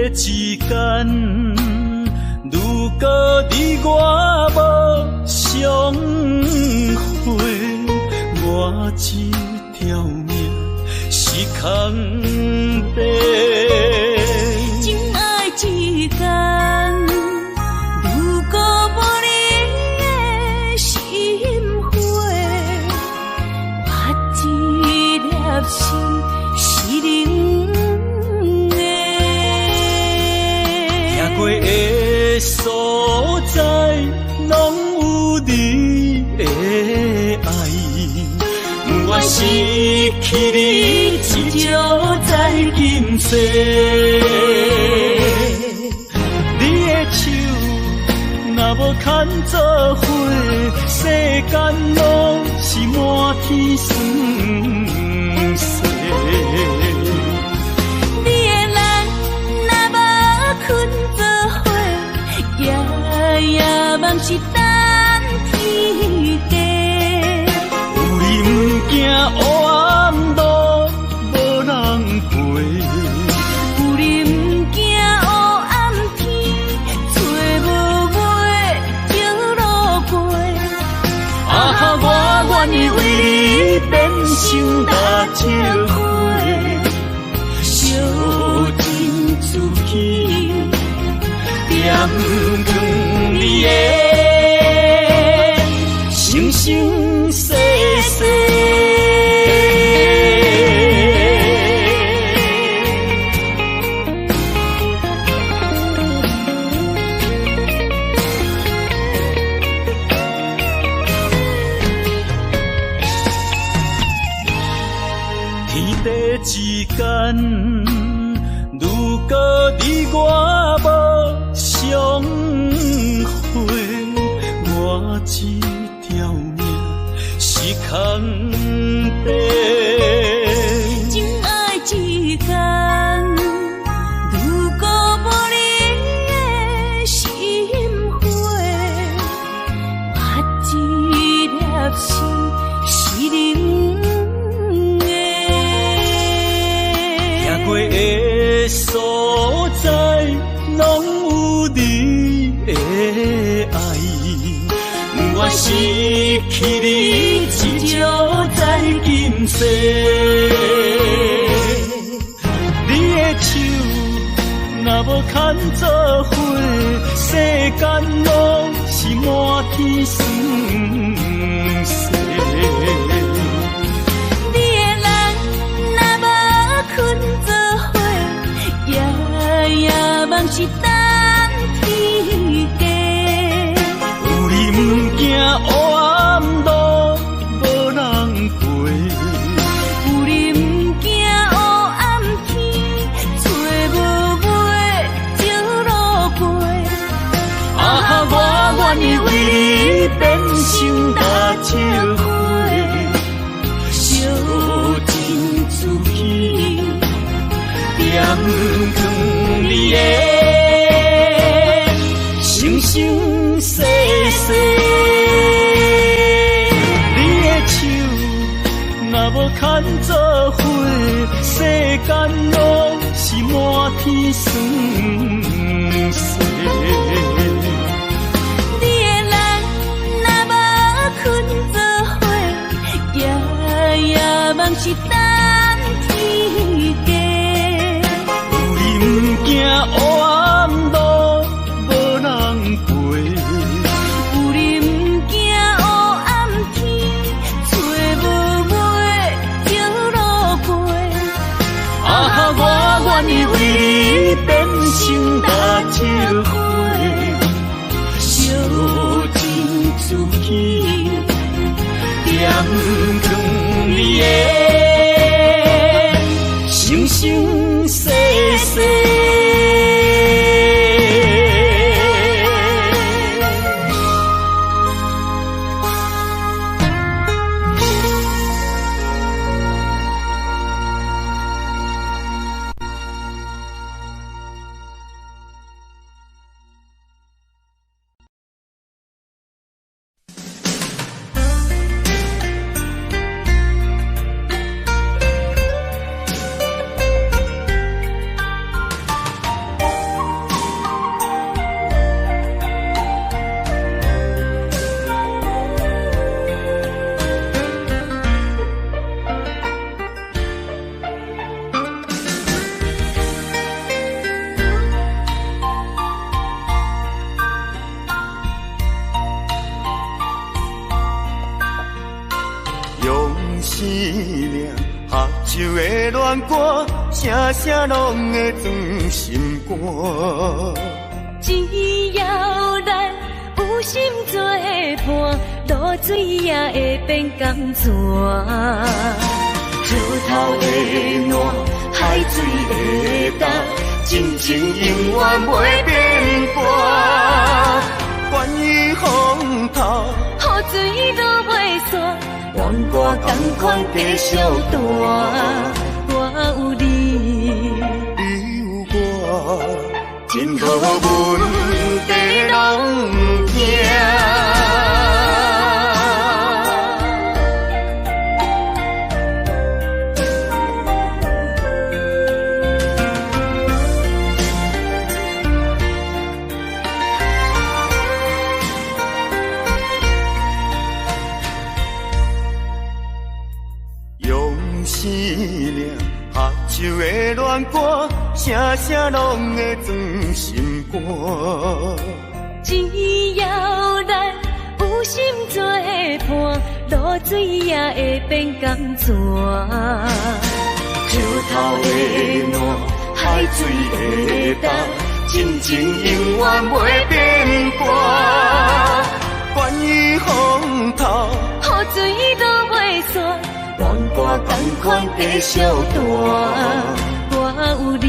之间，如果你我无相会，我这条命是空白。情爱之间，如果无你的心花，我这粒心是冷的。行过的所在，拢有你的爱。我失去你，只少在今世。你的手若无牵做伙，世间拢是满天酸涩。你的人若无困做伙，夜梦是等天家。有你不惊黑暗路无人陪，有你不惊黑暗天，找无尾情路过。我愿意为你变成大石花，烧尽自己，点光你的生生世世。之间，如果你我无相会，我这条命是空白。情爱之间，如果无你的心花，我这粒心是冷的。过的所在，拢有你的爱。我失去你，只少在今世。你的手若无牵做伙，世间拢是满天酸涩。梦是等天家，有你不惊黑暗路无人陪，有你不惊黑暗天，找无尾情路过。我愿意为你变成大石花，烧尽自己，点光你的生生世世。你的手若无牵做伙，世间拢是满天酸涩。你的人若无困做伙，夜梦是等天家。有你不惊黑暗路无人陪，有你不惊黑暗天，找无尾情路过。我愿意为你变成大石花，烧尽自己，点光你的生生世世。酒的恋歌，声声拢会装心肝。只要咱有心作伴，露水也会变甘泉。石头的烂，海水的干，真情永远袂变卦。关于风头，雨水都袂散，愿我同款继续大。我有你，你有我，真好问题拢不惊。酒的恋歌，声声拢会装心肝。只要咱有心作伴，露水也会变甘泉。石头的烂，海水的干，真情永远袂变卦。关于风头，雨水都袂散，愿我同款继续大。我有你，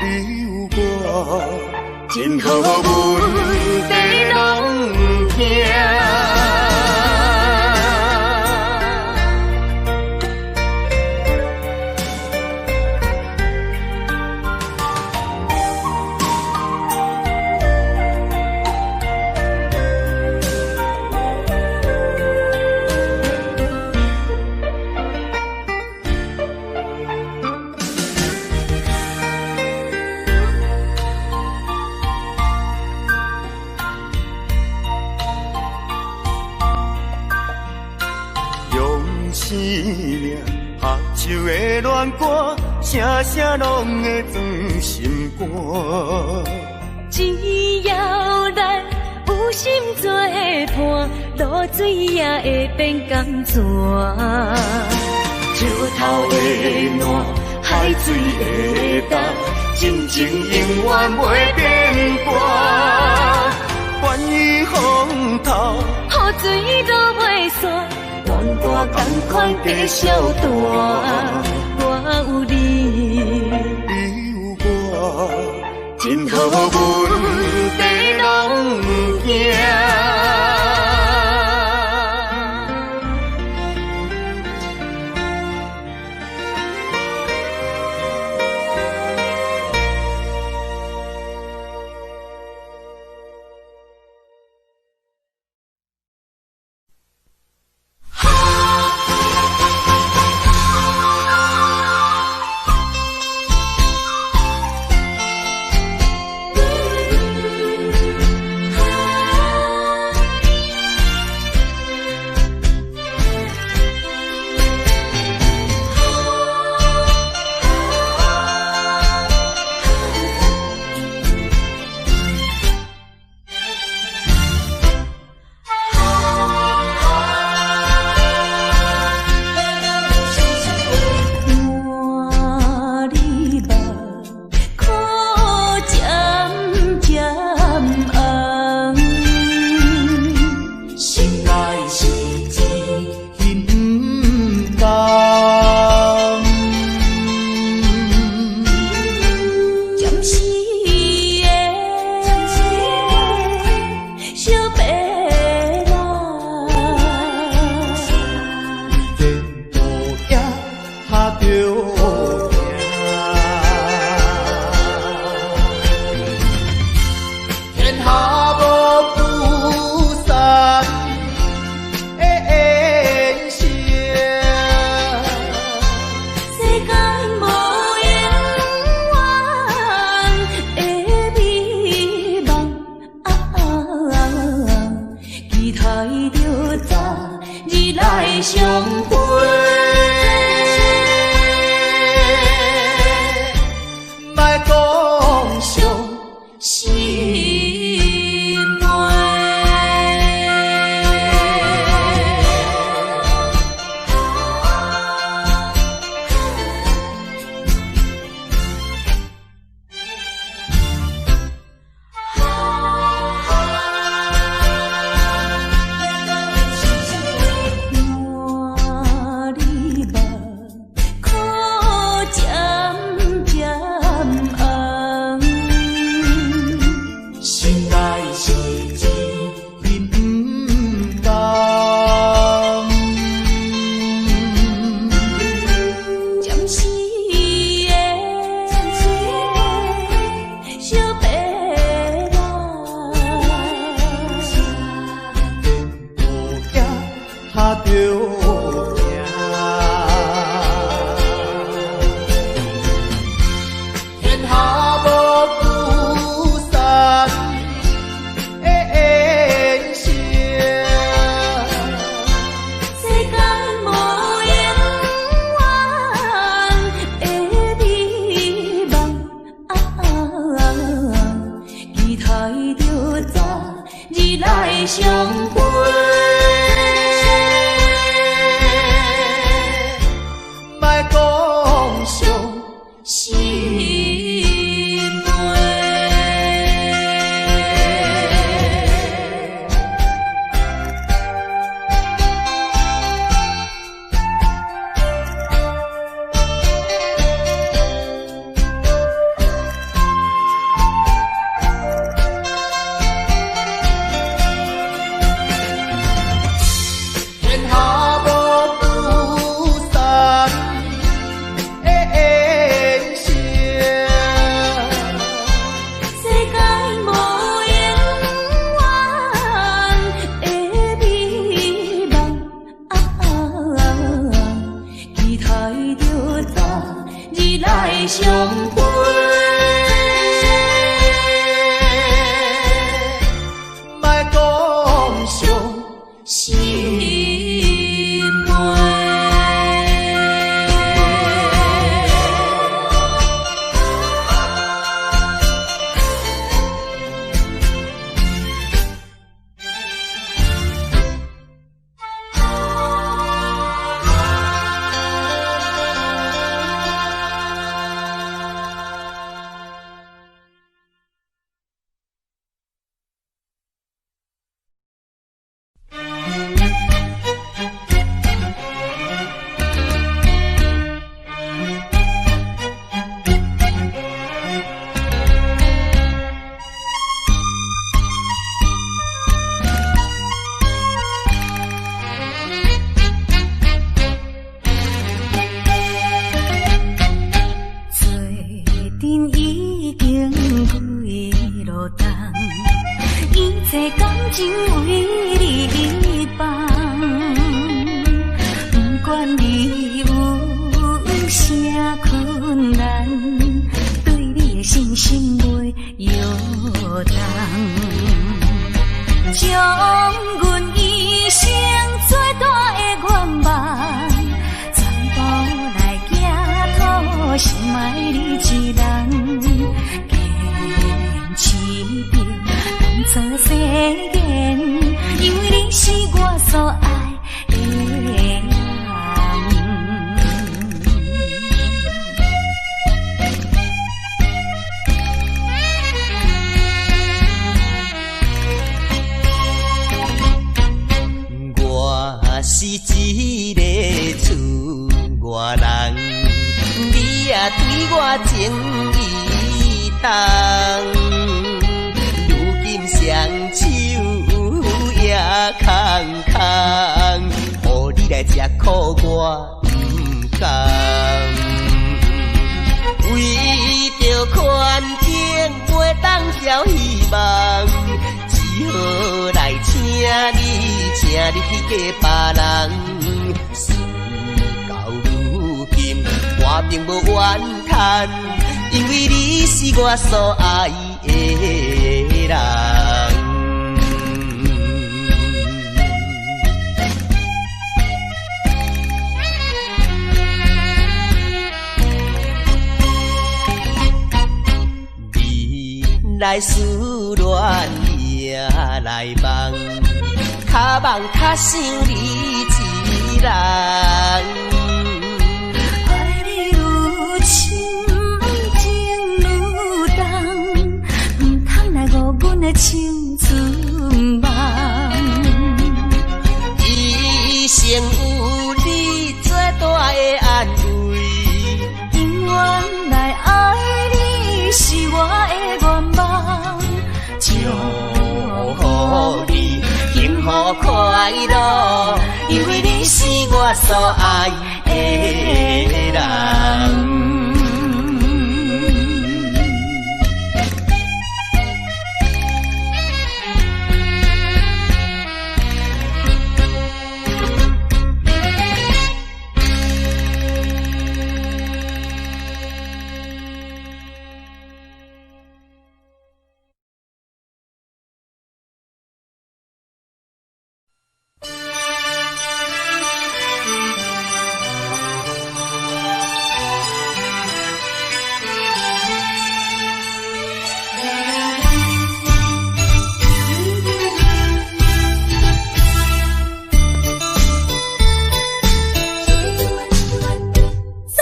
你有我，真好问题拢不惊。生命喝酒的恋歌，声声拢会装心肝。只要咱有心作伴，露水也会变甘泉。石头的烂，海水的干，真情永远袂变卦。关于风头，雨水都袂散，愿我同款继续大。我有你，你有我，真好问题拢不惊。相会。来思恋也来梦，较梦较想你一人。爱你愈深，情愈重，唔通来误阮的青春梦。一生有你最大的安慰，永远来爱你是我的愿望。祝福你幸福快乐，因为你是我所爱的人。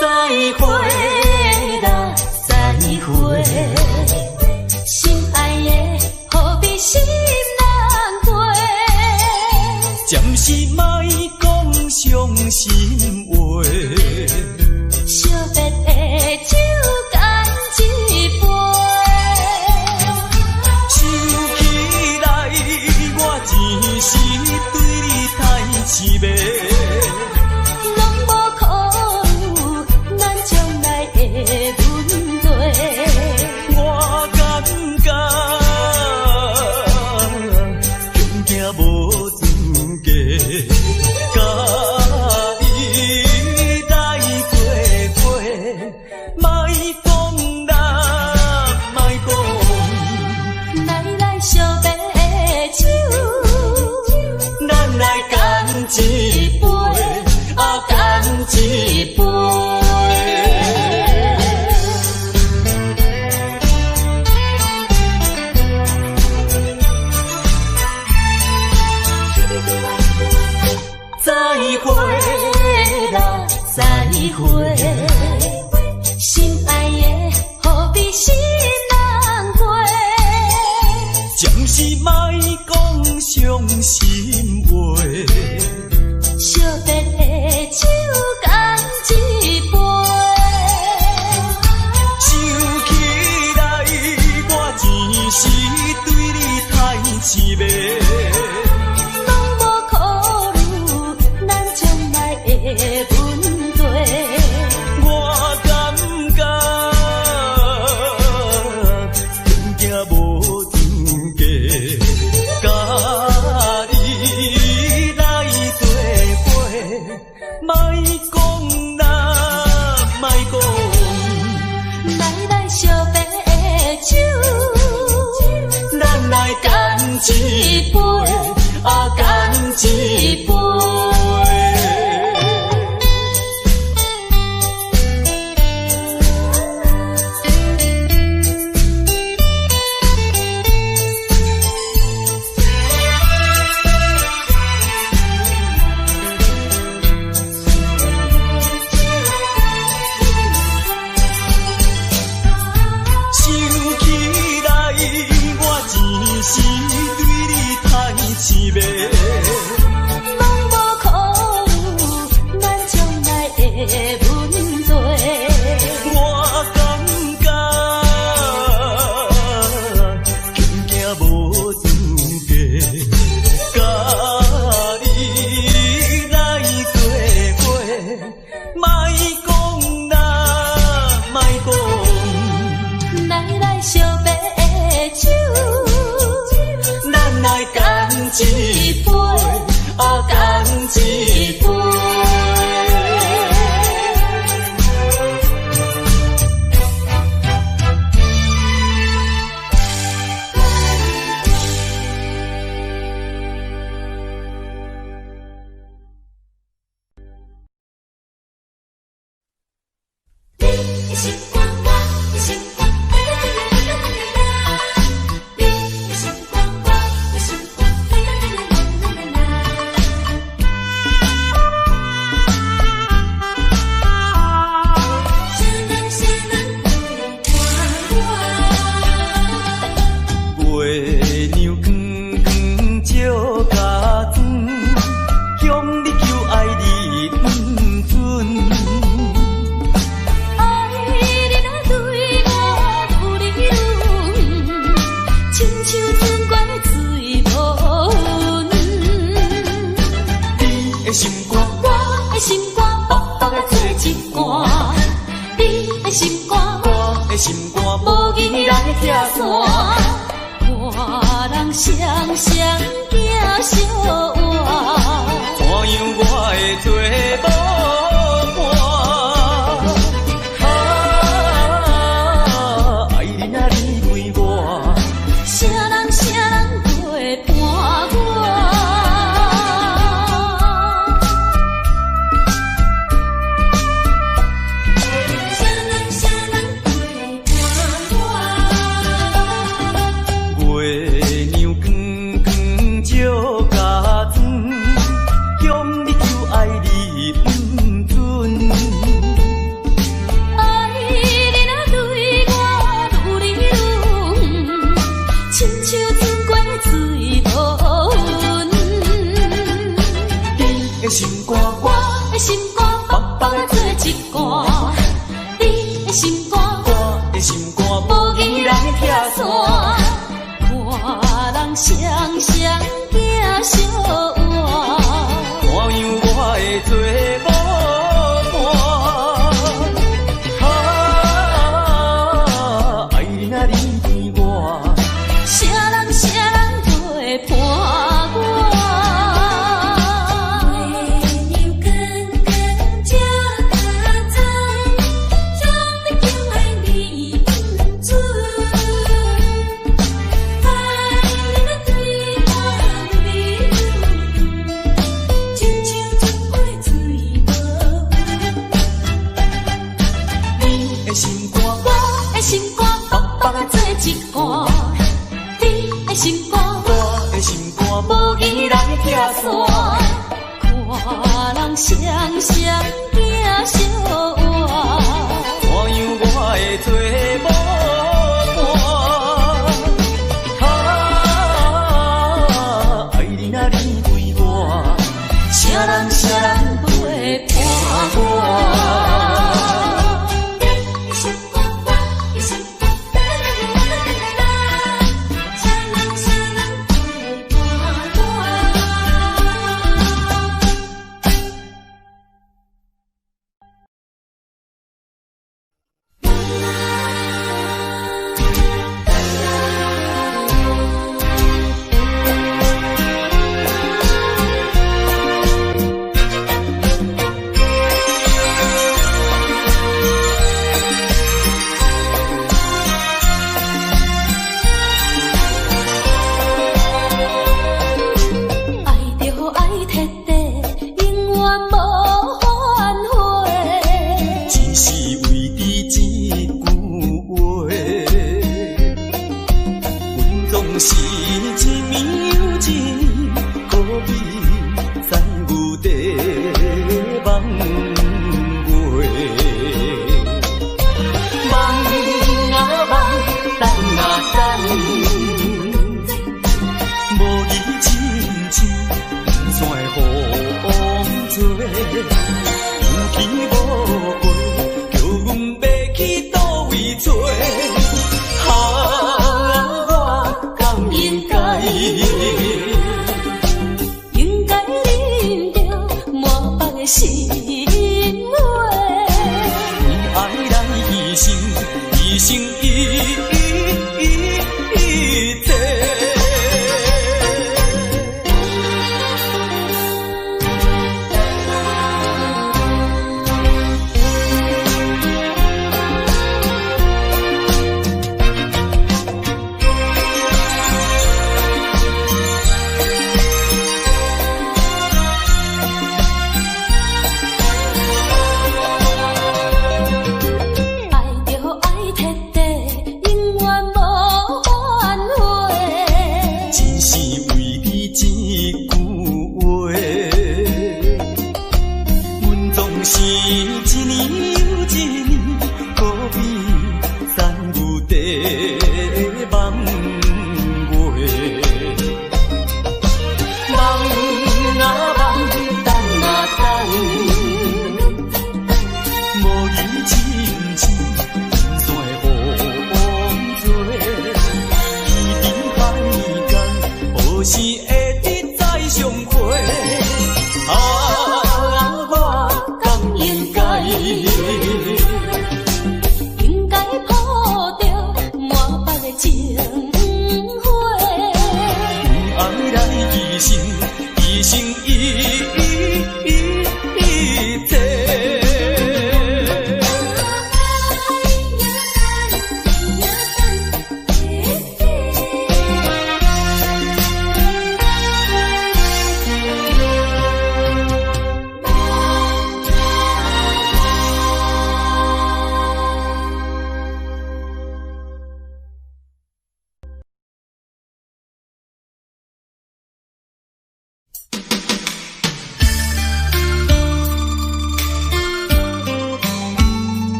再会啦，心爱的何必心难过？暂时莫讲伤心话。惜别的酒干一杯，想起来我前时对你太痴迷。拢无考虑咱将来的问题。我感觉恐惊无资格，甲你来作伴，莫讲啦，莫讲，来惜别的酒，咱来干一杯，干一杯。再会啦，再会，心爱的何必心难过？暂时莫讲伤心话。惜别的酒干一杯，想起来我前时对你太痴迷。拢无考虑咱将来的问题。我感觉恐惊无资格，甲你来作伴，莫讲啦，莫讲，来惜别的酒，咱来干一杯，干一杯。想起来我前时对你太痴迷。拢无考虑咱将来的问题。我感觉恐惊无资格，甲你来作伴，莫讲啦，莫讲，来惜别的酒，咱来干一杯，干一杯。你的心光，我的心光，你的心光，我的心光，月娘光光照家庄，向你求爱你不准。爱你若对我有理论，亲像春关的水无温。你的心肝，我的心肝，薄薄啊做一罐。你的心肝，我的心肝，无义来拆散。看人双双行相换，怎样我会做无伴？爱你啊，你为我，啥人陪伴我？啥人陪伴我？月娘光光照家庄，心肝，我的心肝薄薄啊做一罐，你的心肝，我的心肝无义来拆散，看人双双行相换，怎样我会做无伴？爱你若离开我，啥人陪伴我？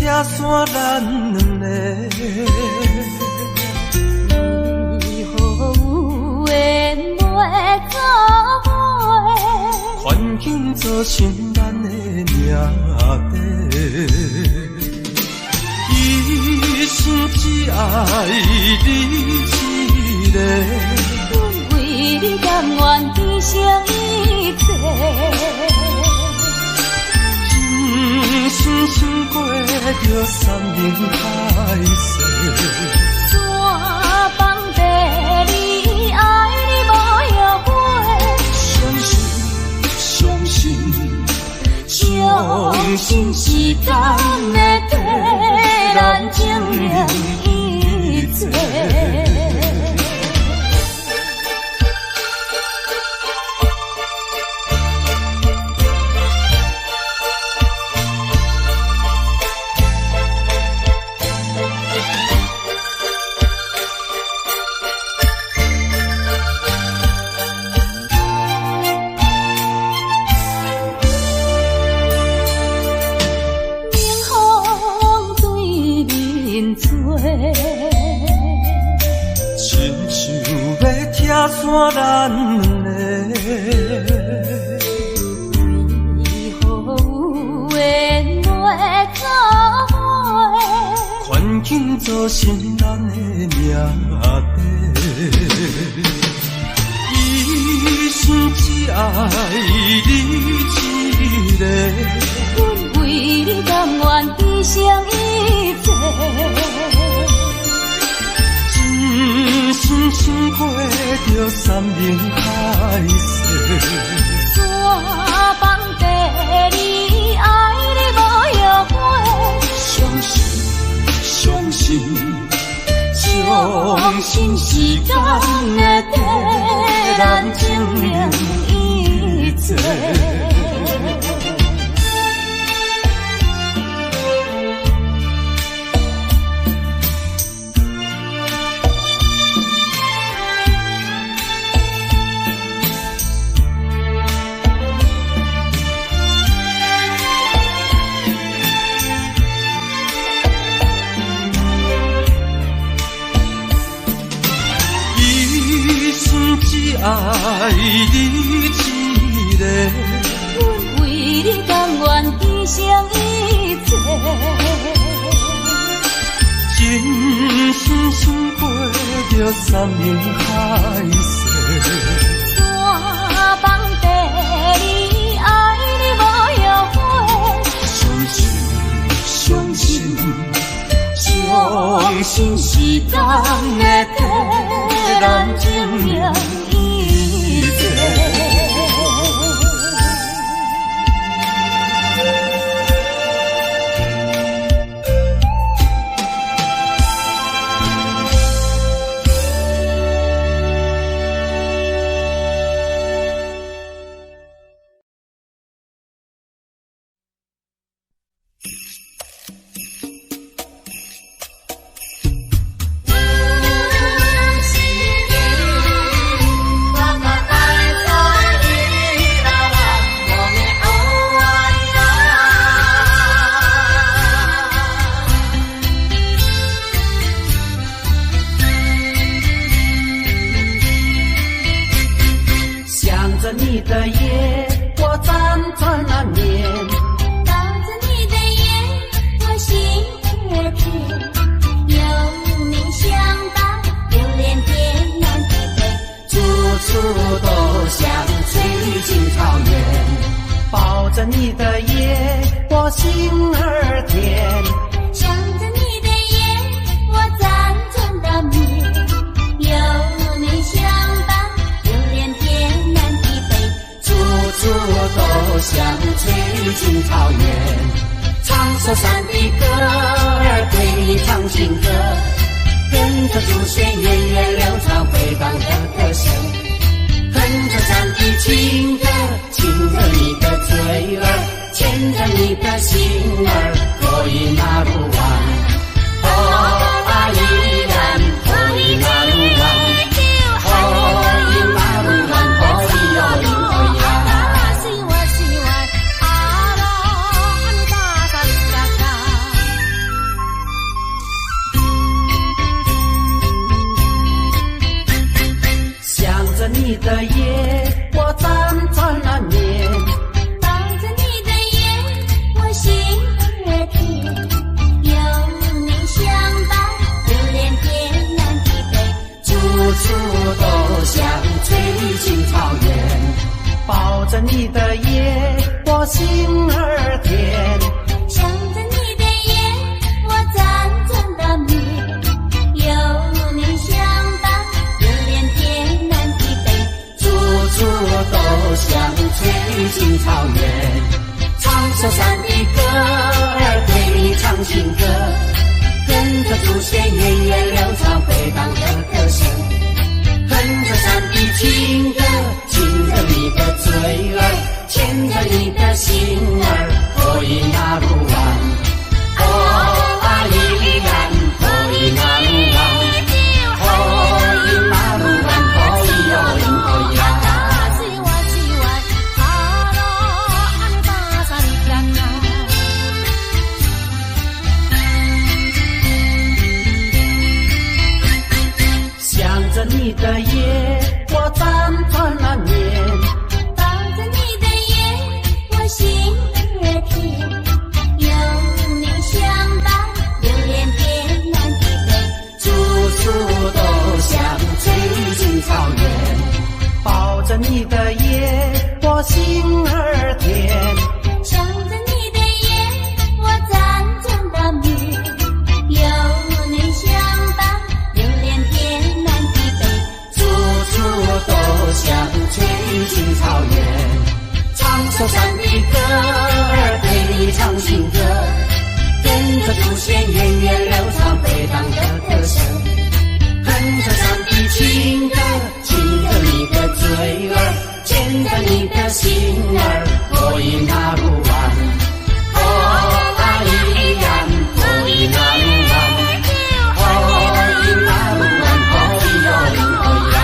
拆散咱两个，为何有缘袂做伙？环境造成咱的命底，一生只爱你一个，阮为你甘愿牺牲一切。深深过着山盟海誓，山崩地心是咱的替咱证明一切。山咱的，为何有缘来作伙？环境造成咱的命地。一生只爱你一个，阮为你甘愿牺牲一切。真心想过着山盟海誓，怎放地你爱你无后悔？相信是咱的替咱证明一切。只爱你一个，阮为你甘愿牺牲一切。真心想过着山盟海誓，怎放地你爱你无后悔？相信是咱的替咱证明一切。你的夜，我辗转难眠。抱着你的眼，我心儿甜。有你相伴，流连天南地北，处处都像翠青草原。抱着你的夜，我心儿甜。想着你的夜，我辗转难眠。有你相伴，流连天南地北，处处都像翠青草原。唱首山的歌儿，对你唱情歌，跟着祖先源远流长回荡的歌声，哼着山的情歌，亲着你的嘴儿，牵着你的心儿，可以那路弯，哦啊依然可以那路弯，可以那路弯，可以有影可以啊。想着你的夜，我辗转难眠。抱着你的眼，我心儿甜。有你相伴，流连天南地北，处处都像翠青草原。抱着你的夜，我心儿甜。想着你的眼，我辗转难眠。有你相伴，流连天南地北，处处都像翠青草原。唱首山的歌儿，对你唱情歌，跟着祖先源远流长回荡的歌声，哼着山的情歌，亲着你的嘴儿，牵着你的心儿，可以那路弯，哦啊依然可以那路弯，可以那路弯，可以哟因可以呀。想着你的夜，我辗转难眠；抱着你的眼，我心儿甜。有你相伴，流连天南地北，处处都像最近草原。抱着你的夜，我心儿甜。想着你的夜，我辗转难眠。有你相伴，流连天南地北，处处都像最近草原。唱首山的歌儿，对你唱情歌，跟着祖先源远流长回荡的歌声，哼着山的情歌，亲着你的嘴儿，牵着你的心儿，可以那路弯，哦啊依然可以那路弯，可以那路弯，可以哟因可以呀。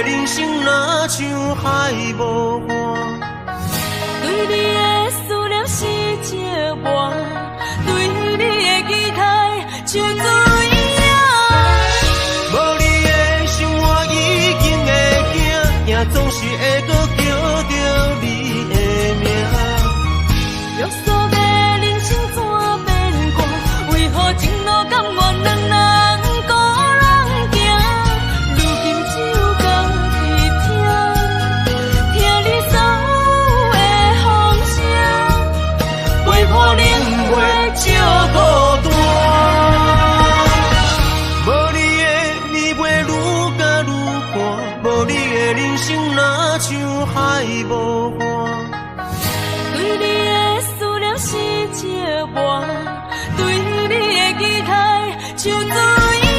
人生若像海无岸。对你的思念是一碗，对你的期待像水影。无你的生活已经会惊，也总是会搁叫着你的名。约束的人生怎变卦？为何前路甘愿两人孤人行？如今只有家己听，听你所有的风声，陪伴冷月照孤单。无你的你袂愈加愈寒，无你的人生若像海无岸。对你的思念是一碗，对你的期待像水影。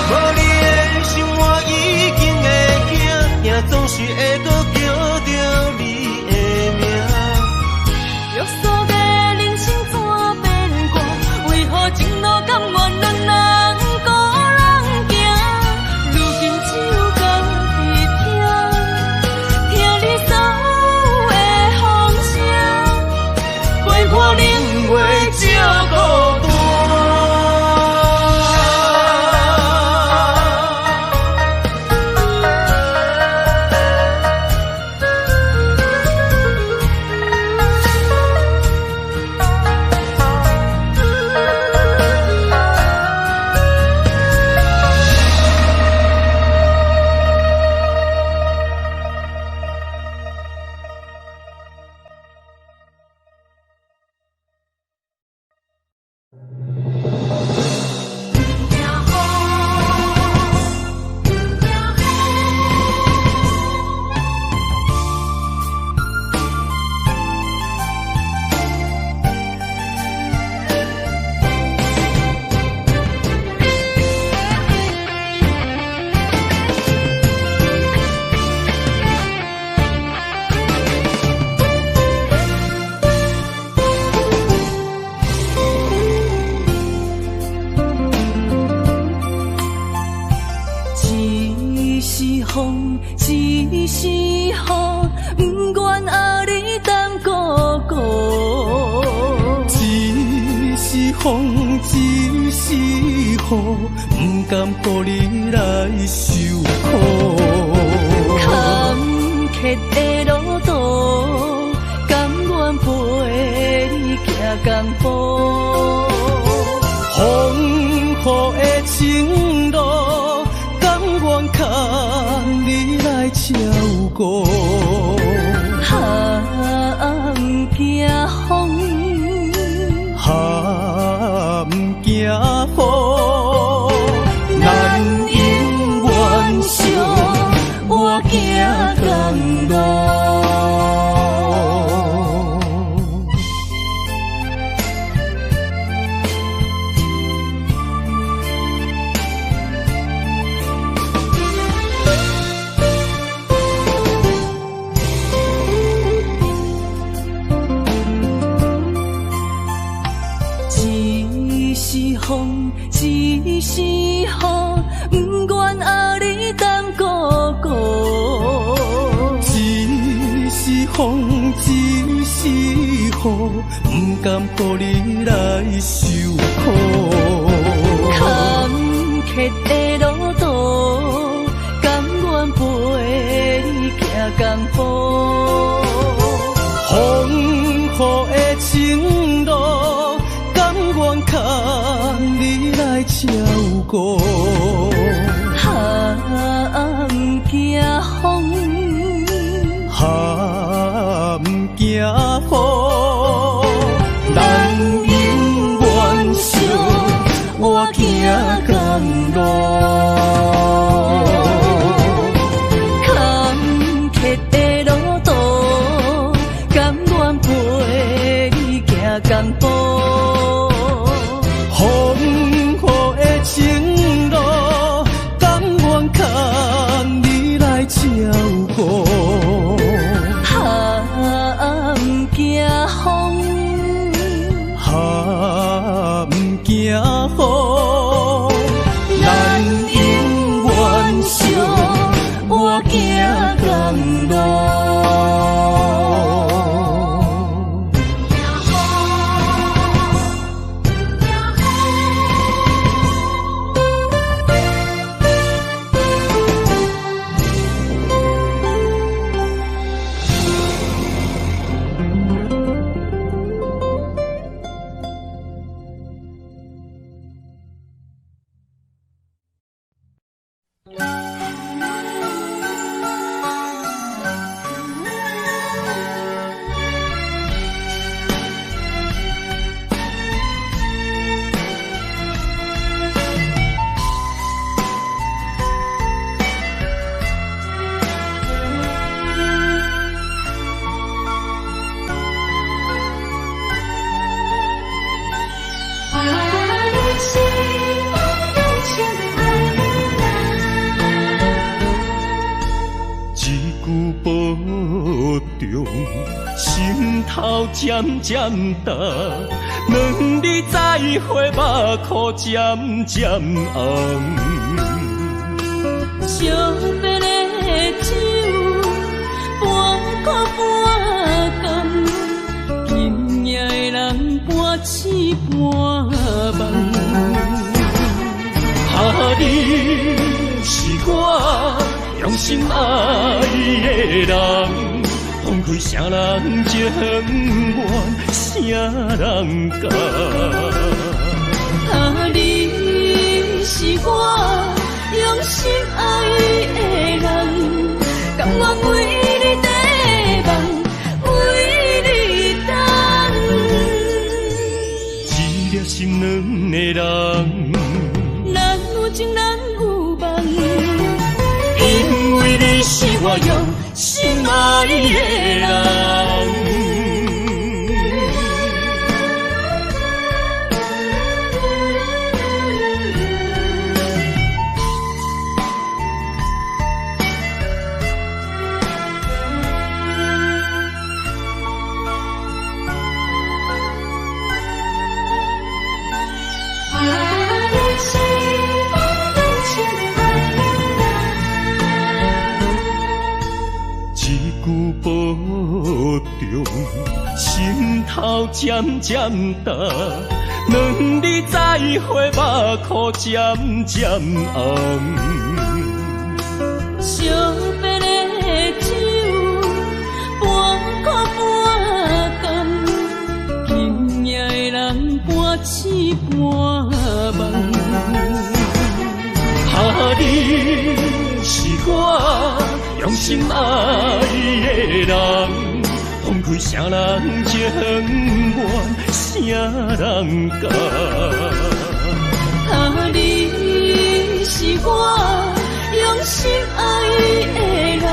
无你的生活已经会惊，也总是会搁叫着你的名。约束的人生怎变卦？为何前路甘愿两人孤人行？如今只有家己听，听你所有的风声，陪伴冷月照孤单。一是雨，不愿后日当孤孤。一是风，一是雨，不甘予你来受苦。坎坷的路途，甘愿陪你行江湖。风雨的情路，甘愿牵你来照顾。不惊风，不惊雨，咱永远相我行同路。一是风，一是雨，不愿后日当孤孤。一是风，一是雨，不甘予你来受苦。坎坷的路途，甘愿陪你行江湖。风雨的情路，甘愿牵你来照顾。不惊风，不惊雨，咱永远相我行同路。坎坷的路途，甘愿陪你行江湖。风雨的情路，甘愿牵你来照顾。不惊中，心头渐渐重，两日再会，目眶渐渐红。惜别的酒，半苦半甘，今夜的人半醒半梦。你是我用心爱的人，放开啥人情愿，啥人甘？你是我用心爱的人，甘愿为你地梦，为你等。一粒心两个人。情难有梦，因为你是我用心爱的人。心头渐渐重，两日再会，目眶渐渐红。惜别的酒，半苦半甘，今夜的人半醒半梦。你是我用心爱的人。放开啥人情愿，啥人甘？你是我用心爱的人，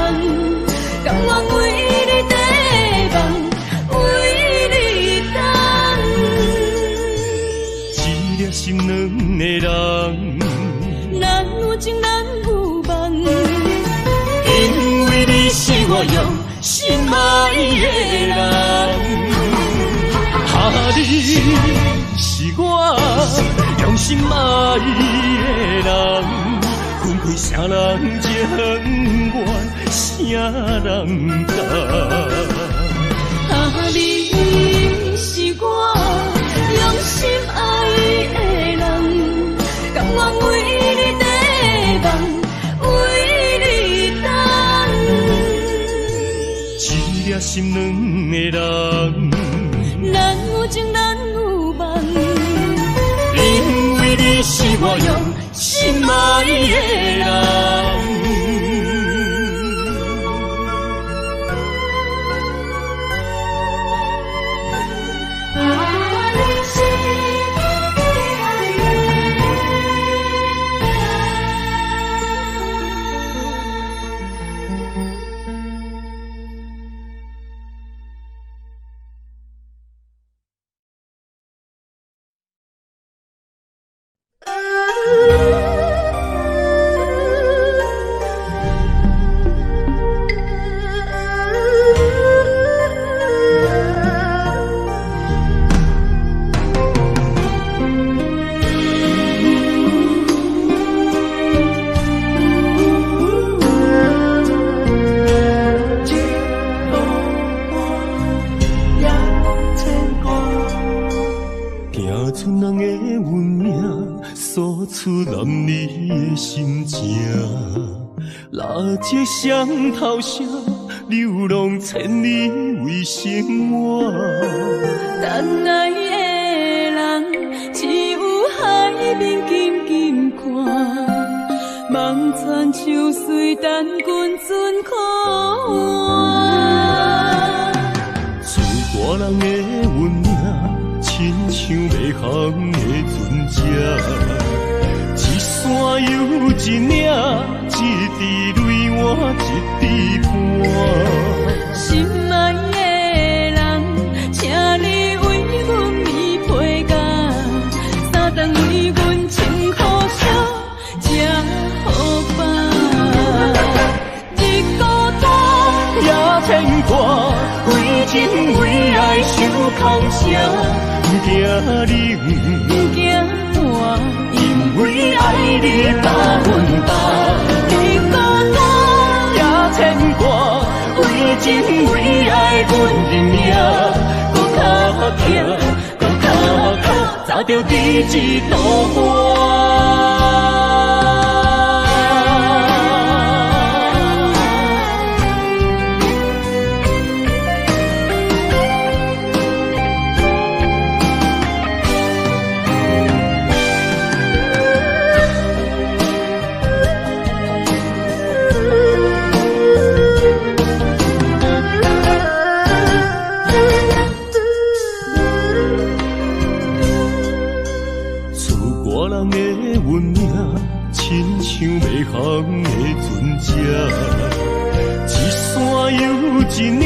甘愿为你地梦，为你等。一粒心两个人，难有情难有梦，因为你是我用心爱的人，你是我用心爱的人，分开啥人情愿，啥人甘？你是我用心爱的人，甘愿为你地梦，为你等。一粒心两个人，难有情难有梦，因为你是我用心爱的人。这双头蛇流浪千里为生活，等爱的人只有海面静静看，望穿秋水等君尊可换。自大人的运命，亲像袂航的船只，一山又一岭，一滴泪换一滴汗。心爱的人，请你为阮披披甲，三顿为阮穿苦烧，吃好饱。日孤单也牵挂，情为爱受空伤，不惊你，不惊我，因为爱你百分百。你孤单也牵挂，为情为爱阮认命，搁脚徛，搁脚徛，找着你一道我。像迷航的船只，一山又一岭，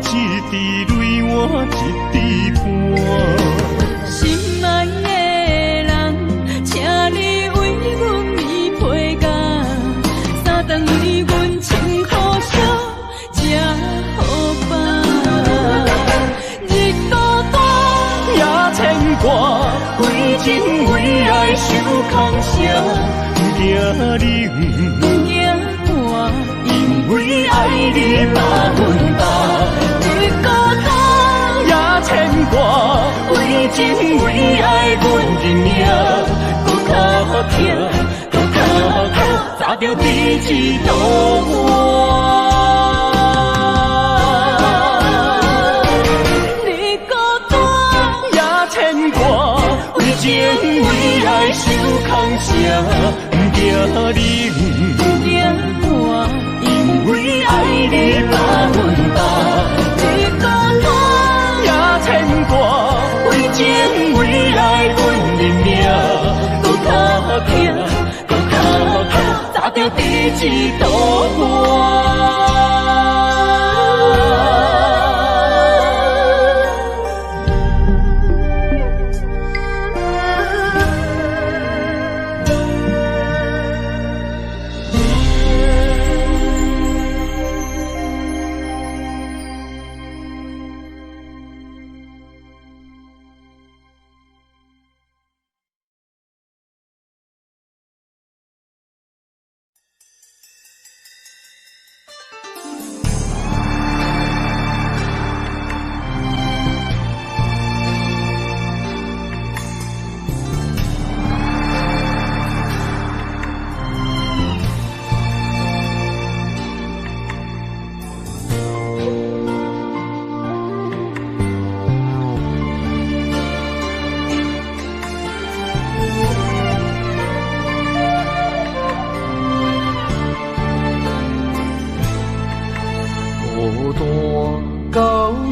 一滴泪换一滴汗。心爱的人，请你为阮披被甲，三顿为阮穿苦烧，吃好饱。日孤单也牵挂，为情为爱受空伤。不惊你，不惊我，因为爱你百分百。你孤单也牵挂，为情为爱阮认命，搁脚徛，搁脚徛，找着你一道我。你孤单也牵挂，为情为爱受空伤。不惊你，不惊我，因为爱你百分百。你孤单也牵挂，为情为爱阮认命，搁脚徛，搁脚徛，找着你一道我。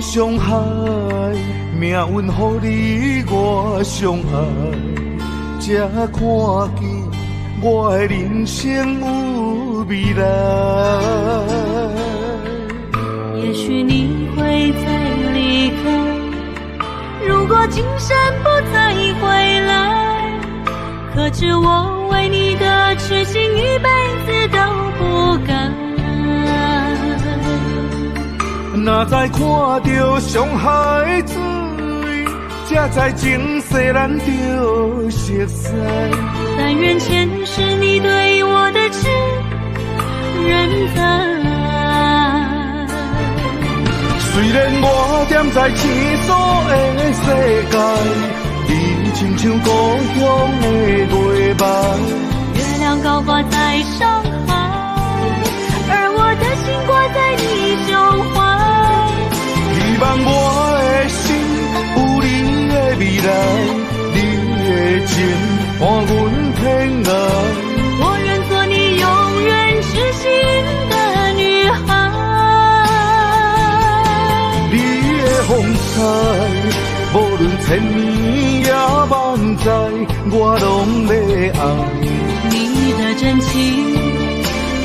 伤害，命运予你我相爱，才看见我的人生有未来。也许你会再离开，如果今生不再回来，可知我为你的痴心一辈子都不改。若再看到伤害水，才知情世难着熟悉。但愿前世你对我的痴仍在。虽然我踮在青锁的世界，你亲像故乡的月白。月亮高挂在上海，而我的心挂在你胸怀。希望我的心有你的未来，你的情伴阮天涯。我愿做你永远痴心的女孩。你的风采，无论千年也万载，我拢要爱。你的真情，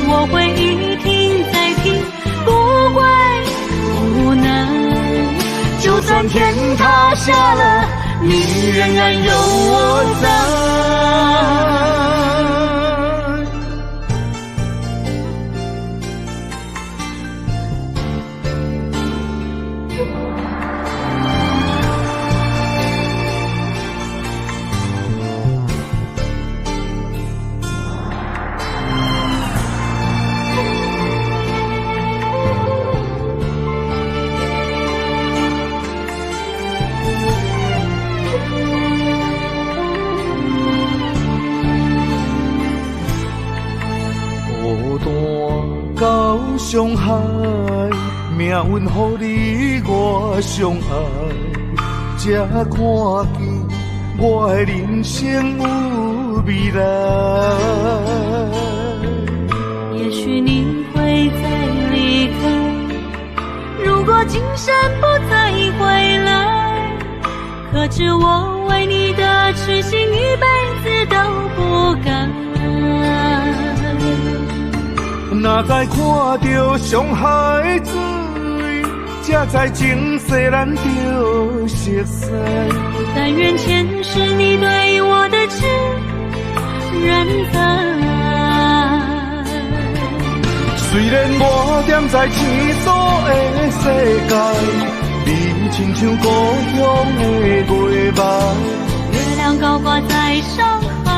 我会一听再听，不怪无奈。就算天塌下了，你仍然有我在。伤害，命运予你我相爱，才看见我的人生有未来。也许你会再离开，如果今生不再回来，可知我为你的痴心一辈子都不改。哪知看到伤害水，才知情世难着熟悉。但愿前世你对我的痴仍在。虽然我踮在天所的世界，你亲像故乡的月白。月亮高挂在上海，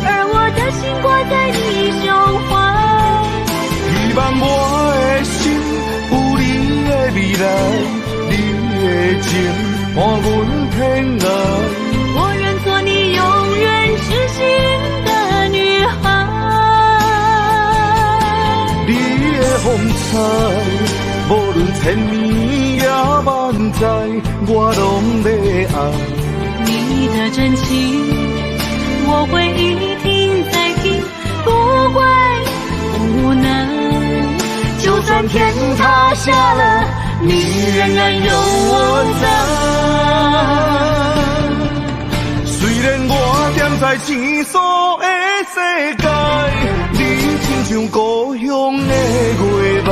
而我的心挂在你胸怀。希望我的心有你的未来，你的情伴阮天涯。我愿做你永远痴心的女孩。你的风采，无论千年也万载，我拢要爱。你的真情，我会一听再听，不怪无奈。就算天塌下了，你仍然有我在。虽然我踮在天所的世界，你亲像故乡的月白。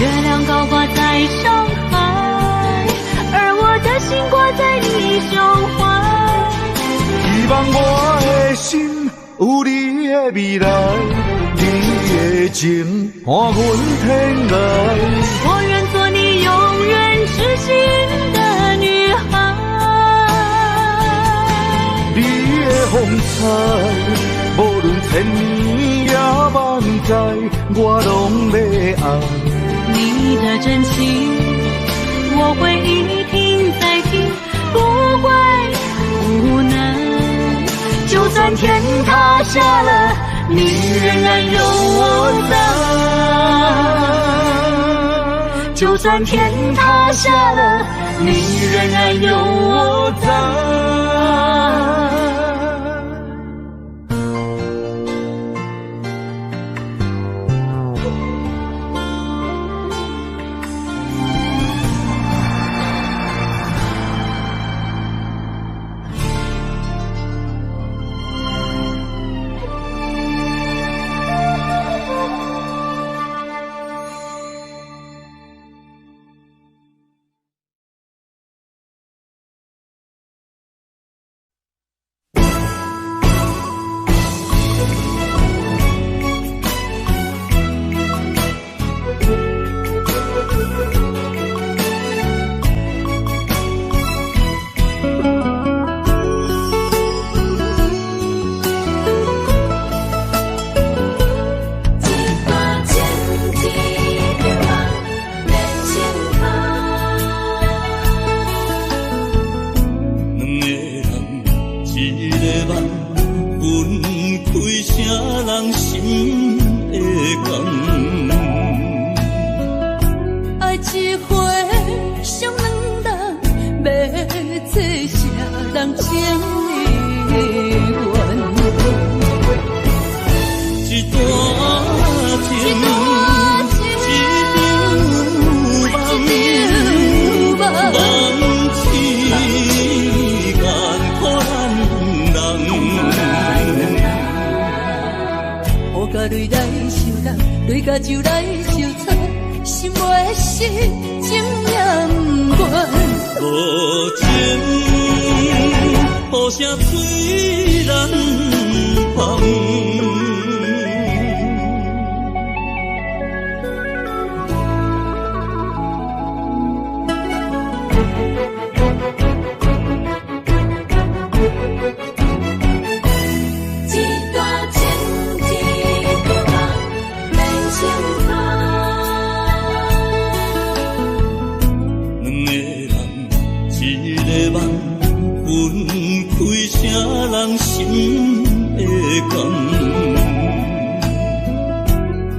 月亮高挂在上海，而我的心挂在你胸怀。希望我的心有你的未来，你的情伴阮天涯。我愿做你永远痴心的女孩。你的风采，无论千年也万载，我拢要爱。你的真情，我会一听再听，不怪无奈。就算天塌下了，你仍然有我在。就算天塌下了，你仍然有我在。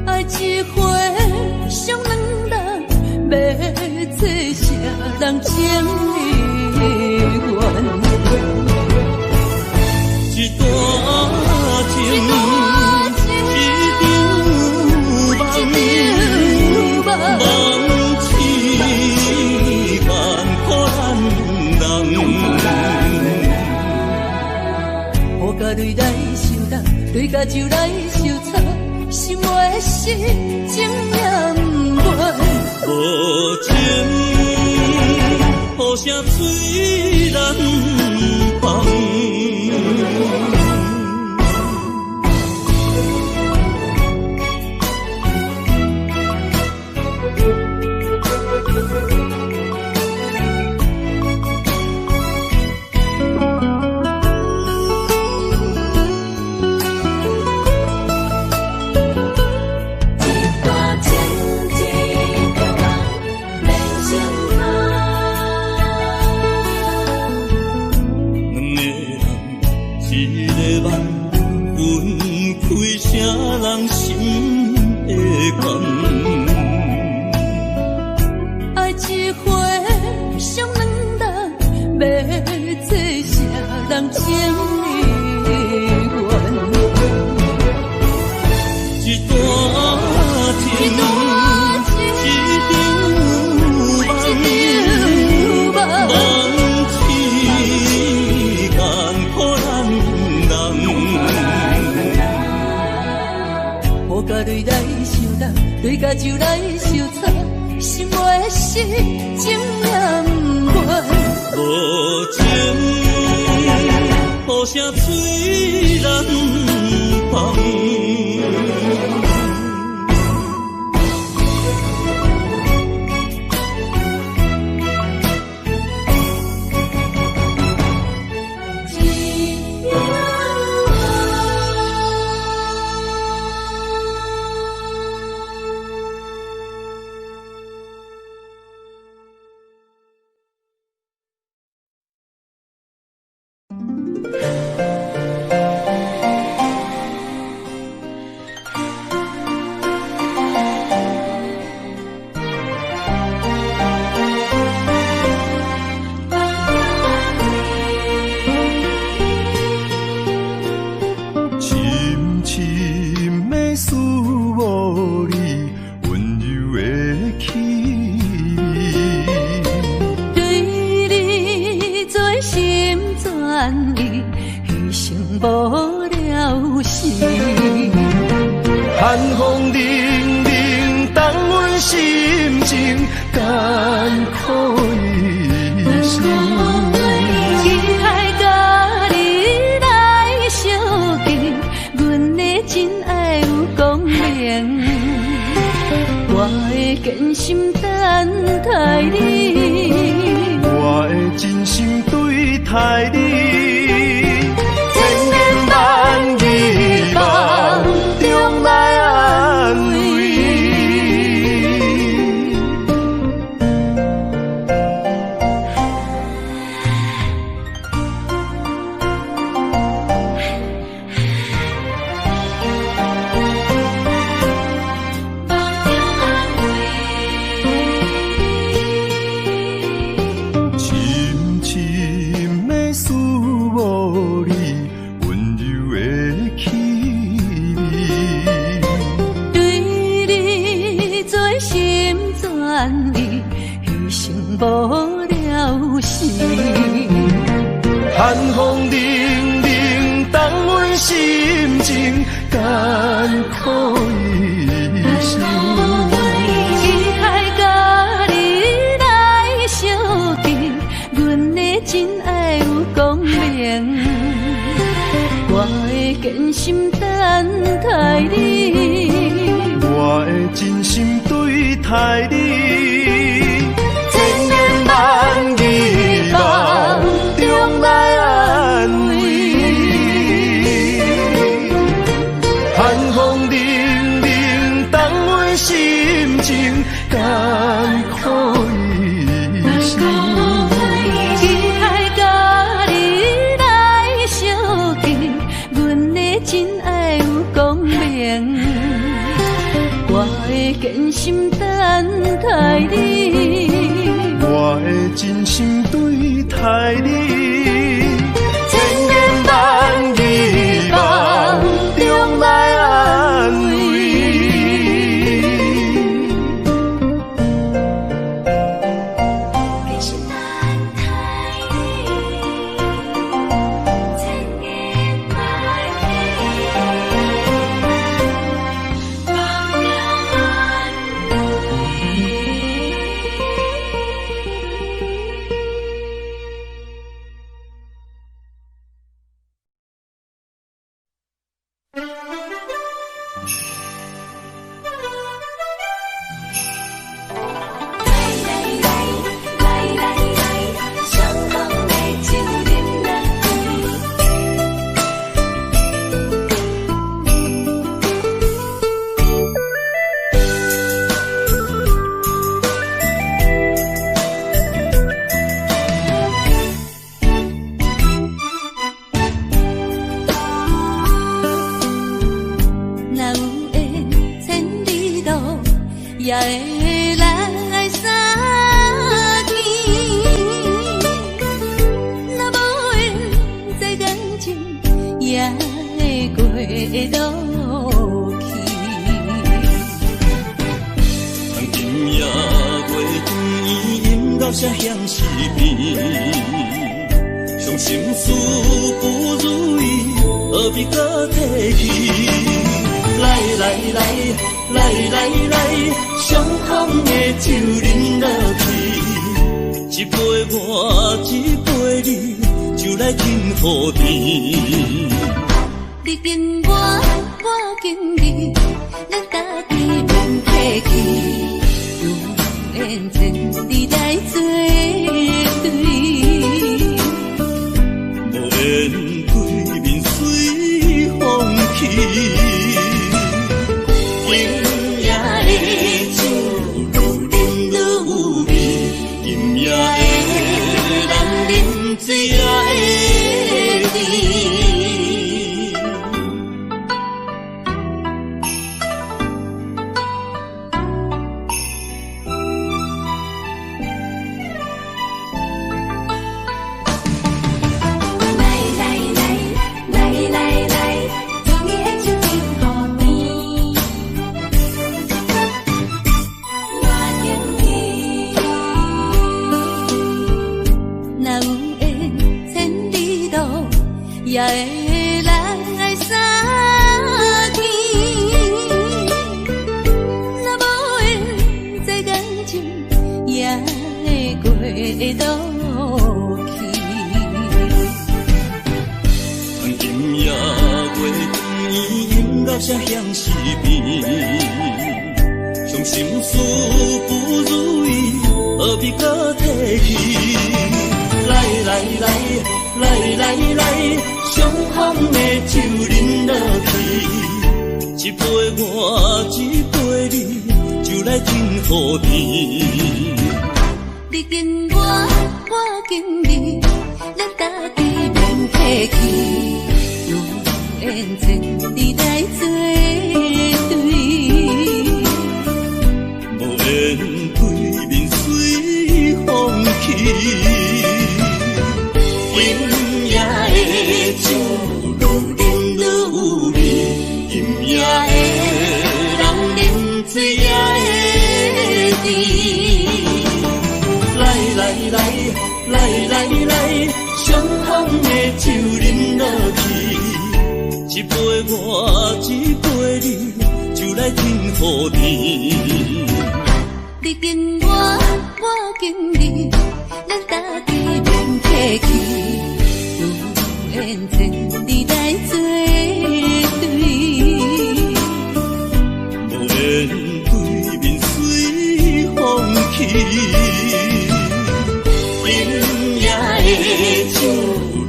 爱一回人情意愿。一段情，一场梦，梦痴眼可咱人。雨甲泪来相搭，泪甲酒来相擦，心话是情也不愿。无情，雨声催人放。人心的感，爱一回伤两人，要做啥人情意愿？一段情，一场梦，梦痴眼可咱人。雨甲泪来相搭，泪甲酒来相擦，心话是情也不愿。无情，雨声催人放。寒风凛凛，冻阮心情艰苦一生。期待甲你来相见，阮的真爱有光明。我会坚心等待你，我会真心对待你。无了时，寒风凛凛，冻阮心情艰苦一生。期待甲你来相见，阮的真爱有光明。我会坚心等待你，我会真心对待你。万字梦中来安慰，寒风凛凛，冻阮心情艰苦一生。期待甲你来相见，阮的真爱有光明。我会坚心等待你。我会会真心对待你，千言万语梦中来安慰。也会来相见，若无缘在感情，也会过渡去。今夜月光伊饮到啥香丝边，伤心事不如意，何必搁提起？来来来来来来，伤痛的酒饮落去，一杯我，一杯你，就来敬雨甜。你敬我，我敬你，咱家己免客气，有缘千里来作对，无缘对面随风去。今夜的酒愈饮愈有味，今夜的人饮醉也会甜。也会来相见，若无缘在感情，也会过渡去。今夜月光伊饮到啥香丝边，伤心事不如意，何必搁提起？来来来来来来，伤风的酒饮落去，一杯我，一杯你，就来敬雨甜。你敬我，我敬你，咱家己免客气，有缘千里来作对，无缘对面随风去。今夜的酒愈饮愈有味，今夜的人饮醉也会甜。来来来来来来，伤痛的酒饮落去，一杯我，一杯你，就来敬雨甜。你敬我，我敬你，咱家己免客气，有缘千里来作对，无缘对面随风去。今夜的酒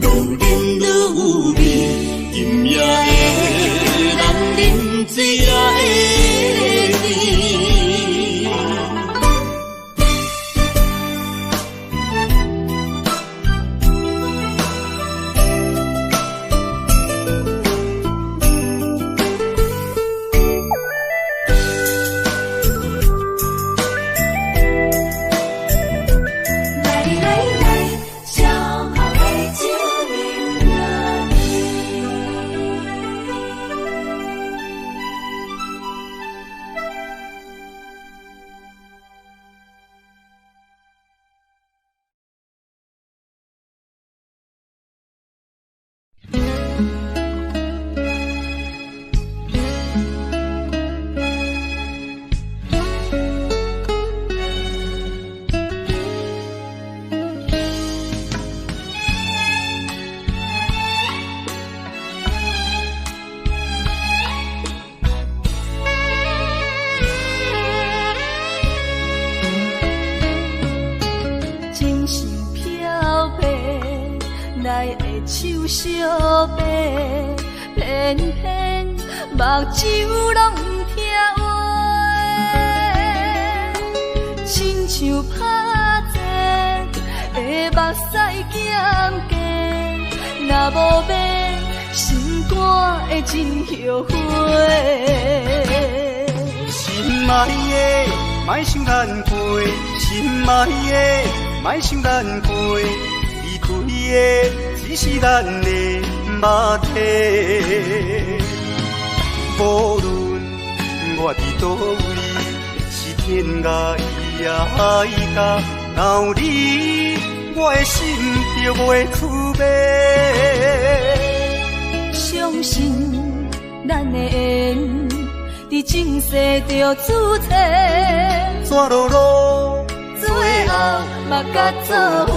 愈饮愈有味，今夜的人饮醉也会甜。手相白，偏偏目睭拢不听话，亲像拍折的目屎咸咸，若无变，心肝会真后悔。心爱的，莫想咱过；心爱的，莫想咱过。离开的只是咱的肉体。无论我伫倒位，是天涯也海角，若有你，我的心就袂出卖。相信咱的缘，伫前世就注册，怎落落，最后嘛甲做伙。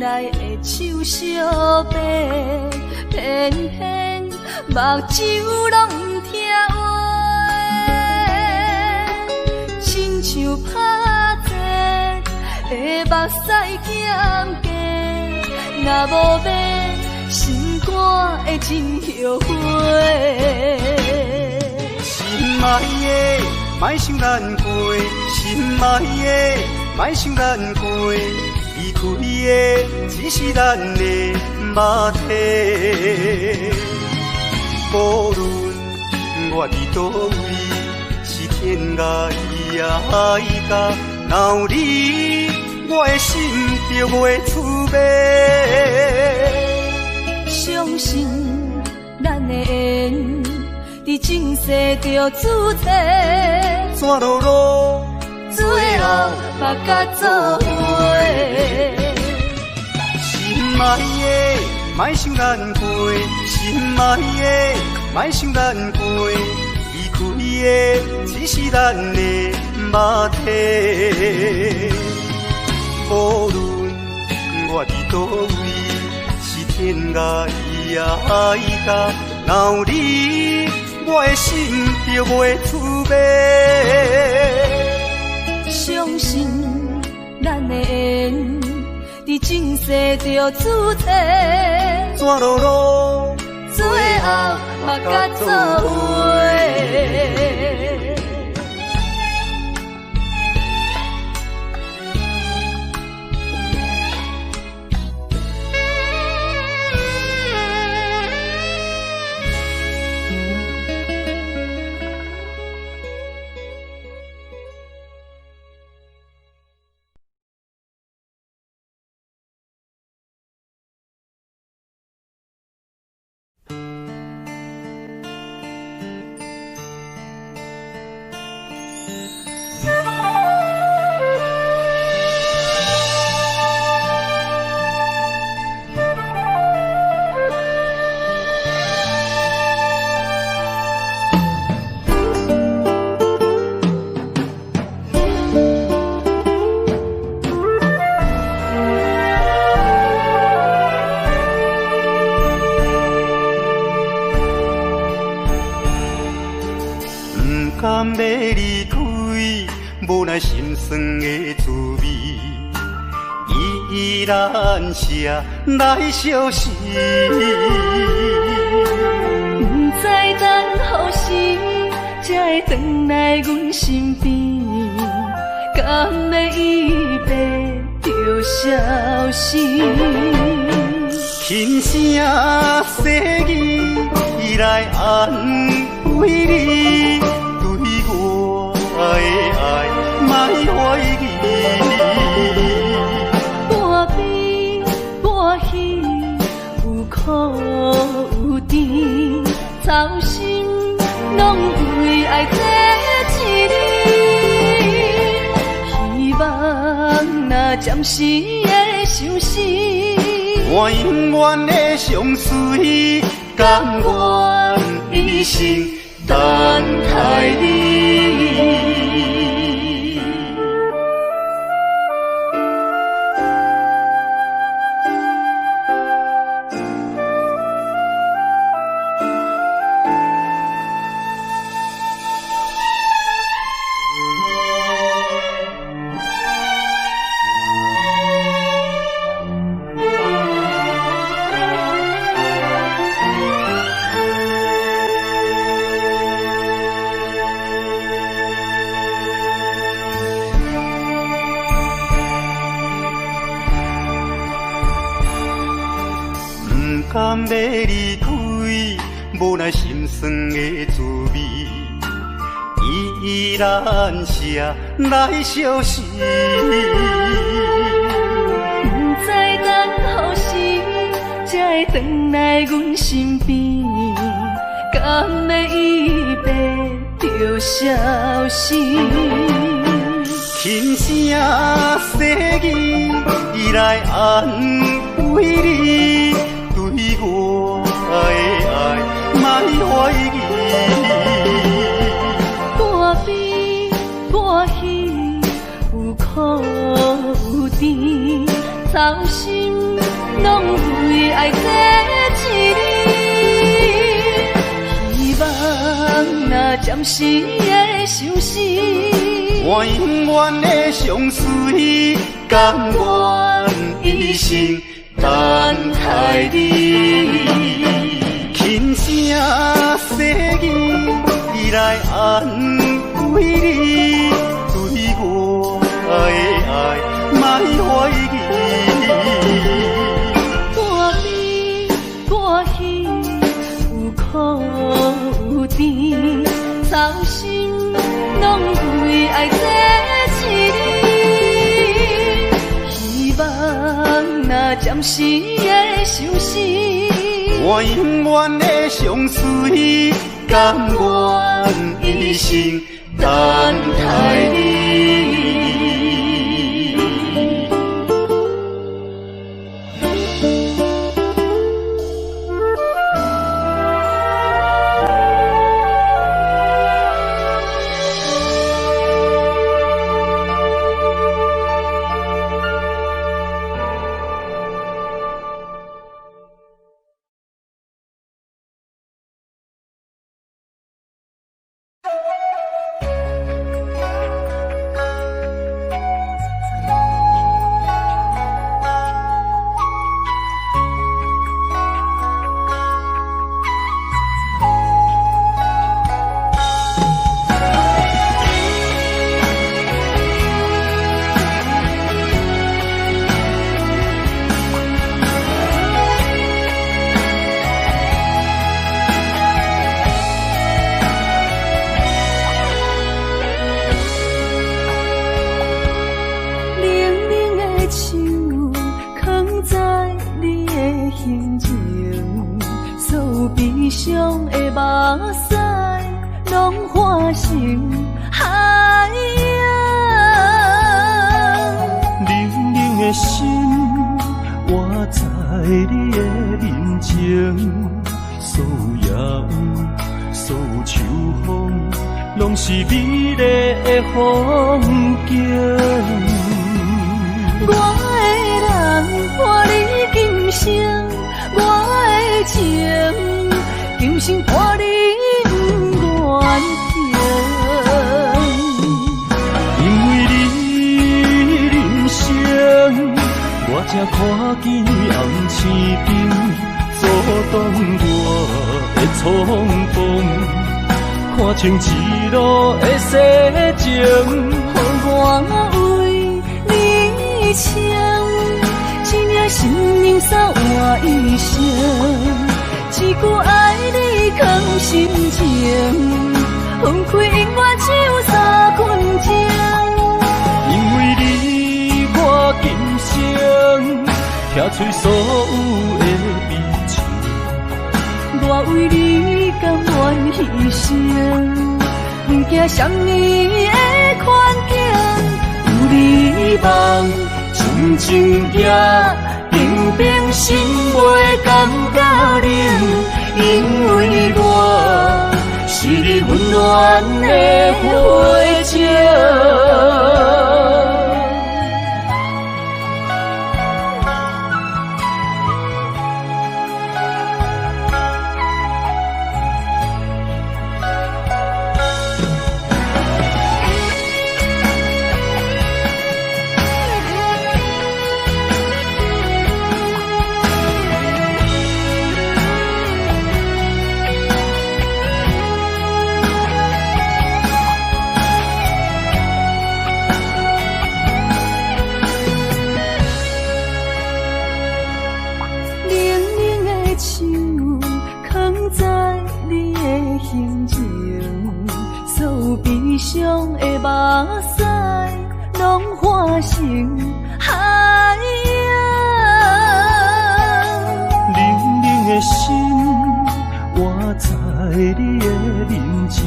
奈会手相白，偏偏目睭拢不听话，亲像拍折的目屎咸咸，若无变，心肝会真后悔。心爱的，莫想咱过；心爱的，莫想咱过。离开的只是咱的肉体，无论我伫倒位，是天涯也海角，若有你，我的心就袂出卖。相信咱的缘，伫前世就注册，怎落落，最后嘛甲做伙。心爱的，莫想咱过；心爱的，莫想咱过。离开的只是咱的肉体，无论我伫倒位，是天涯也海角，若有你，我的心就袂出卖。相信咱的缘，伫前世就注册，怎落落，最后嘛甲做伙。甘要离开，无奈心酸的滋味，依然写来相思。不知等何时才会回来阮身边，甘要一别就消失。轻声细语来安慰你。我的爱，莫怀疑。半悲半喜，有苦有甜，操心拢为爱在一日。希望若暂时的相思，我永远的相随，甘愿一生等待你。甘要离开，无奈心酸的滋味，依然写来相思。不知等何时才会回来阮身边，甘要一别就消失。轻声细语，伊来安慰你。对我的爱，莫怀疑。半悲半喜，有苦有甜，操心拢为爱这一日。希望若暂时的相思，我永远的相随，甘愿一生。等待你，轻声细语，伊来安慰你。对我的爱，莫怀疑。半悲半喜，有苦有甜，操心拢为爱这一日。希望若暂时的相思，我永远的相随，甘愿一生等待你。悲伤的目屎，拢化成海洋。冷冷的心，活在你的面前，所有野花，所有秋风，拢是美丽的风景。我的人伴你今生，我的情今生伴你不愿停。因为你人生，我才看见红青灯，阻挡我的冲动，看清一路的世情。予我为你唱，一领心灵扫换一生，一句爱你藏心情，分开永远只有3分钟。因为你，我今生听出所有的悲情。我为你甘愿牺牲，不惊什么的困境。有你梦，真情也平平心袂感觉冷，因为我是你温暖的花情。伤的目屎，拢化成海洋。冷冷的心，活在你的面前，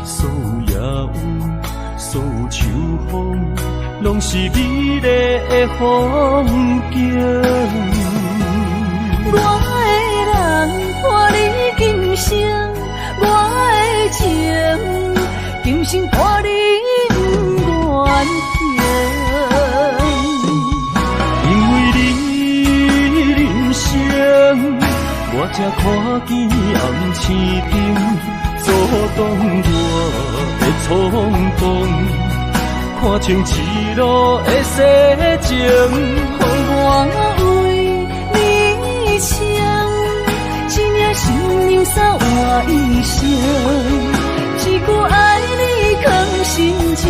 所有野花，所有秋风，拢是美丽的风景。我的人伴你今生，我的情。今生伴你不愿停，因为你人生，我才看见红青灯，阻挡我的冲动，看清一路的世情，予我为你唱，一领心流洒我一生，一句爱你藏心情，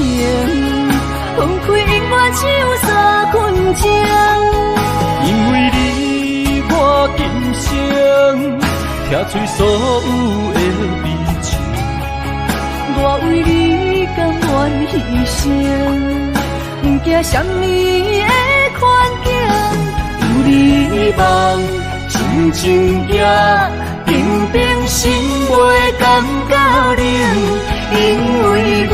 放开永远手三分钟。因为你我今生，听出所有的悲情，我为你甘愿牺牲，不惊什么的困境，有你梦，真情也平平心袂感觉冷，因为我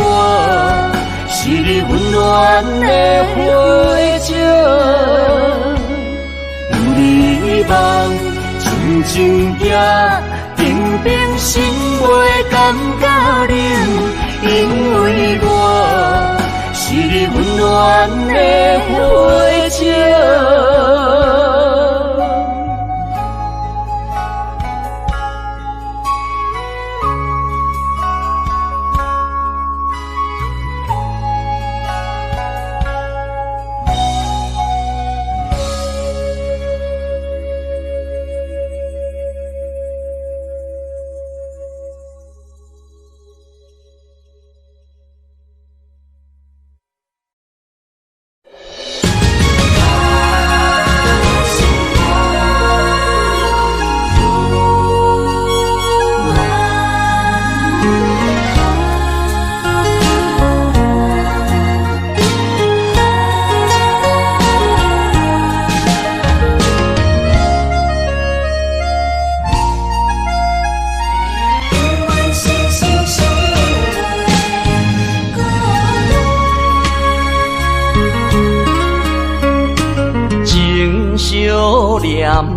是你温暖的花情，有你梦，真情也平平心袂感觉冷，因为我是你温暖的花情。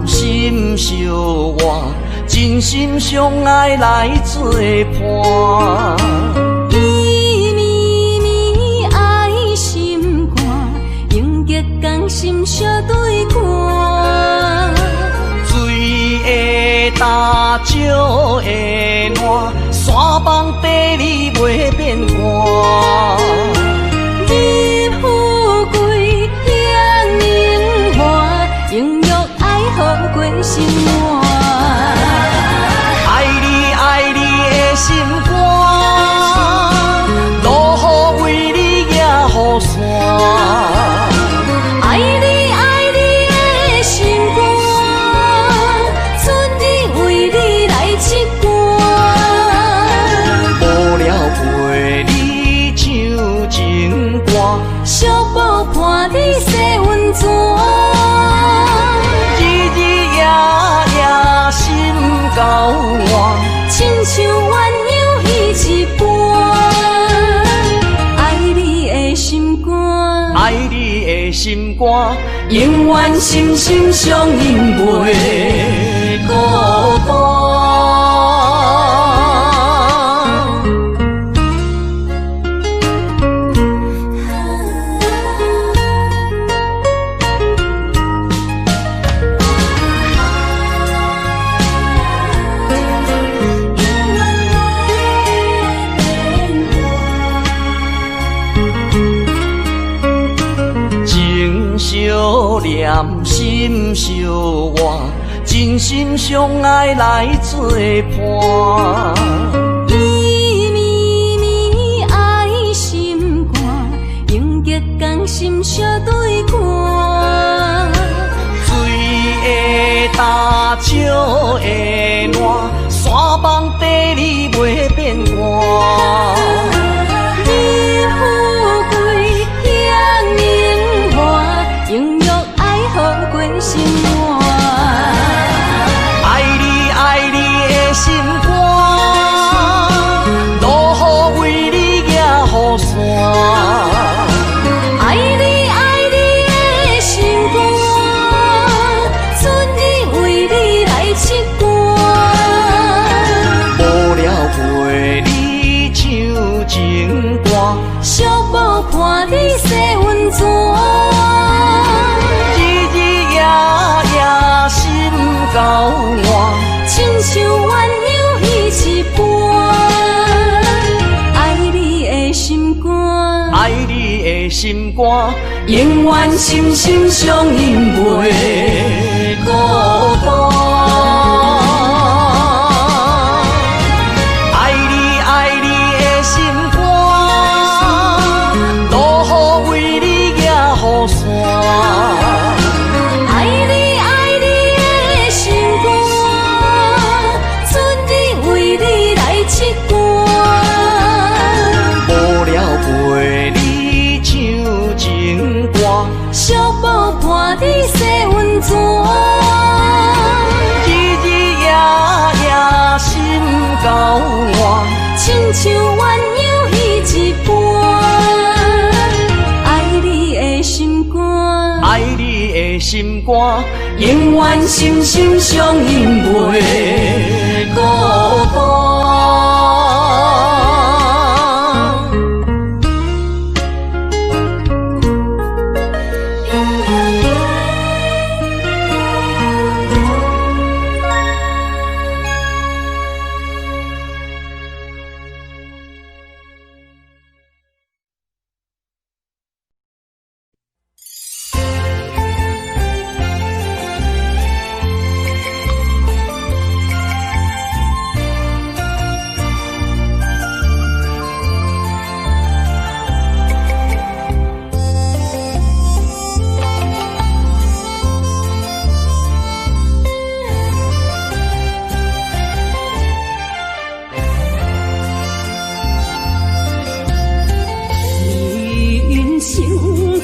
心相活，真心相爱来作伴。伊绵绵爱心肝，永结同心相对看。水会干，石会烂，山崩地裂袂变卦。你富贵两荣华，永浴爱好过生活。爱你爱你的心肝，落雨为你野雨伞。爱你爱你的心肝，春日为你来唱歌。无聊陪你唱情歌，小宝伴你洗温泉。交换，亲像鸳鸯彼一般，爱你的心肝，爱你的心肝，永远心心相印袂孤单。相念，心相活，真心相爱来作伴。伊绵绵爱心肝，永结同心相对看。水的干，石的烂，山崩地裂袂变卦。你富贵享荣华，永浴爱好过生活。爱你爱你的心肝，落雨为你行雨伞。爱你爱你的心肝，春日为你来唱歌。无聊陪你唱情歌，寂寞伴你洗温泉。日日夜夜心交换，亲像鸳鸯彼一般。爱你的心肝，爱你的心肝，永远心心相印袂孤单。爱你爱你的心肝，落雨为你行雨伞。爱你爱你的心肝，春日为你来唱歌。无聊陪你唱情歌，寂寞伴你洗温泉。日日夜夜心交换，亲像鸳鸯彼一般。爱你的心肝，爱你的心肝，永远心心相印袂孤单。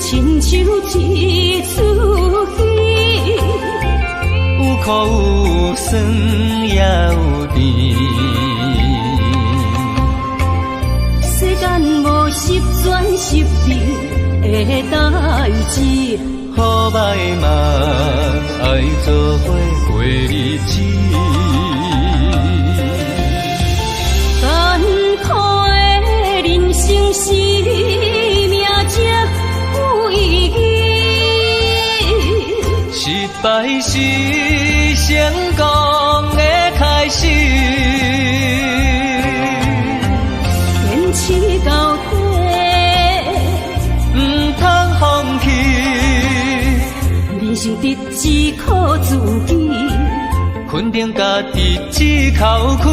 亲像一出戏，有苦有酸也有甜。世间无十全十美的代志，好歹嘛爱做伙过日子。艰苦的人生是命才有意义，失败是成功的开始。坚持到底，不通放弃。人生得只靠自己，肯定家己只口开，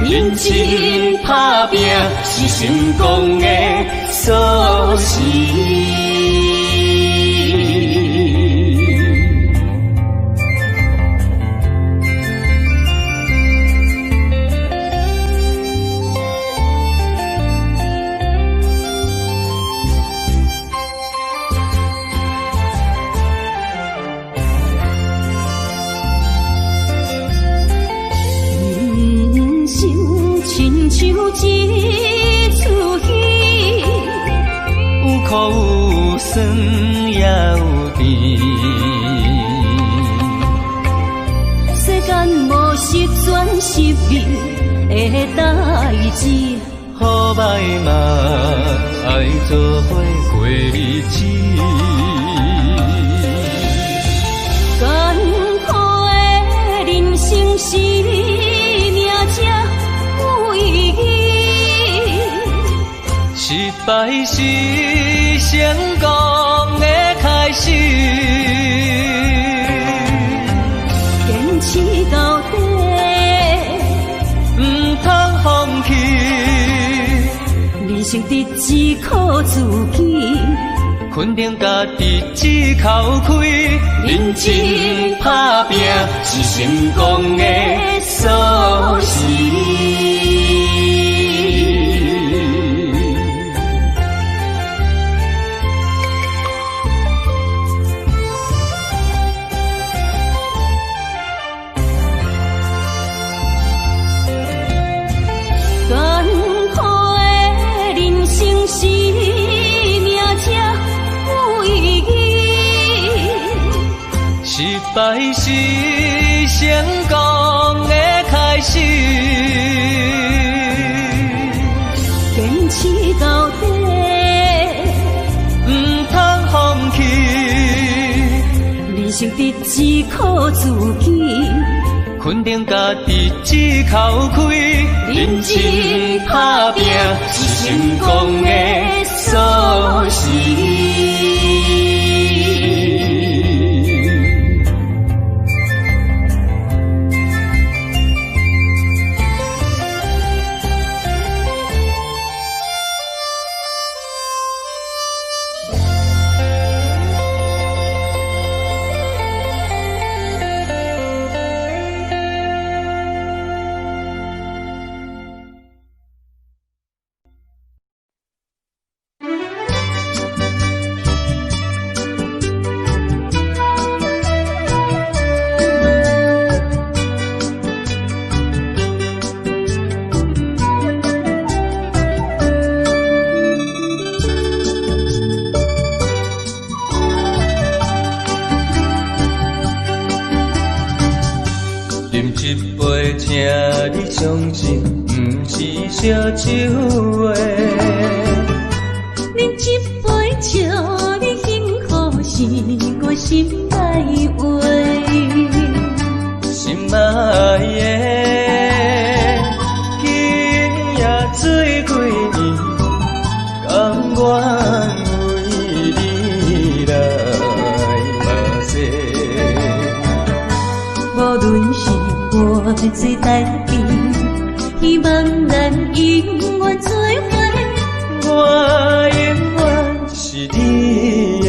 认真打拼是成功的锁匙。亲像一出戏，有苦有酸也有甜。世间无十全十美的代志，好歹嘛爱做伙过日子。艰苦的人生是命才有意义，失败是成功的开始，坚持到底，唔通放弃。人生得只靠自己，肯定家己只口开，认真打拼是成功的锁匙。艰苦的人生是命才有意义，失败是成功的开始，坚持到底，唔通放弃。人生得只靠自己，肯定家己只口开，认真打拼是成功的锁匙。饮一杯，请你相信，不是烧酒话。饮一杯，笑你幸福是我心内话。心爱的，今夜水几年，甘愿为你来跋涉。无论是我最台边，希望咱永远做伙。我永远是你的，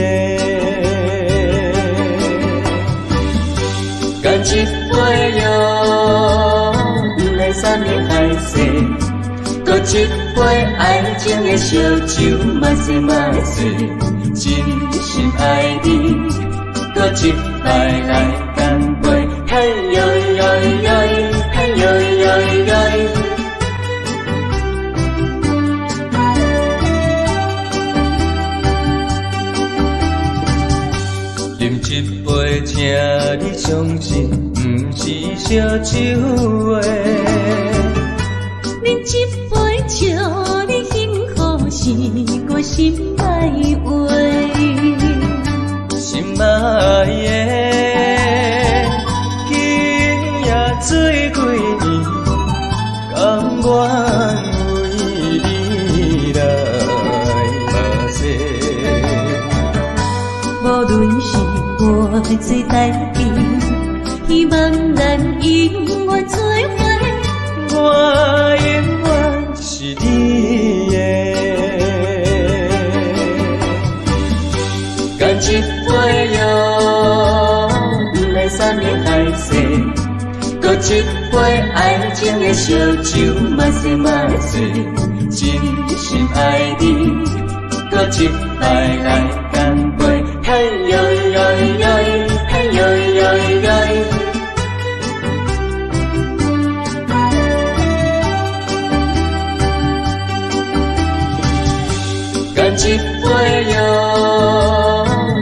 干一杯哟，不来三年海誓，搁一杯爱情的烧酒，嘛说嘛说，真心爱你，搁一摆来干杯，嘿呦呦呦，嘿呦呦呦。饮一杯，请你相信，不是烧酒话。饮一杯，笑你幸福是我心内话。心爱的，今夜水几年，甘愿为你来跋涉。无论是我最台边，希望咱永远做伙。我永远是你的，干一杯哟，不来三年海誓，搁一杯爱情的烧酒，嘛说嘛说，真心爱你，搁一摆来干杯，嘿呦呦呦，嘿呦呦呦。干一杯哟，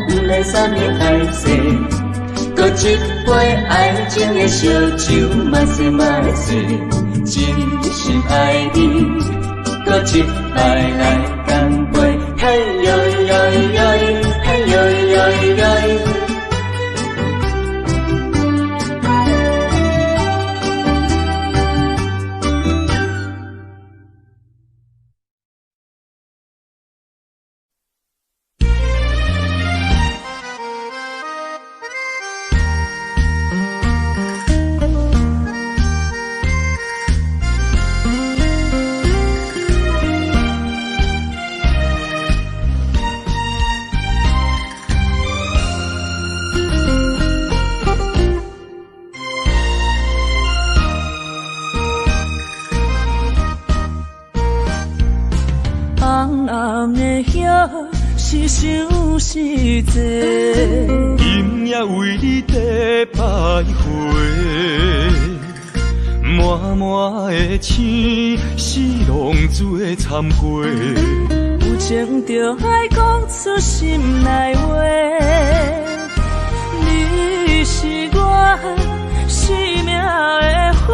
不来三年海誓，搁一杯爱情的烧酒，嘛说嘛说，真心爱你，搁一摆来干杯，嘿呦呦呦，嘿呦呦呦。红红的叶是想是多，今夜为你在徘徊，满满的青是浪做参过。有情就爱讲出心内话，你是我生命的花，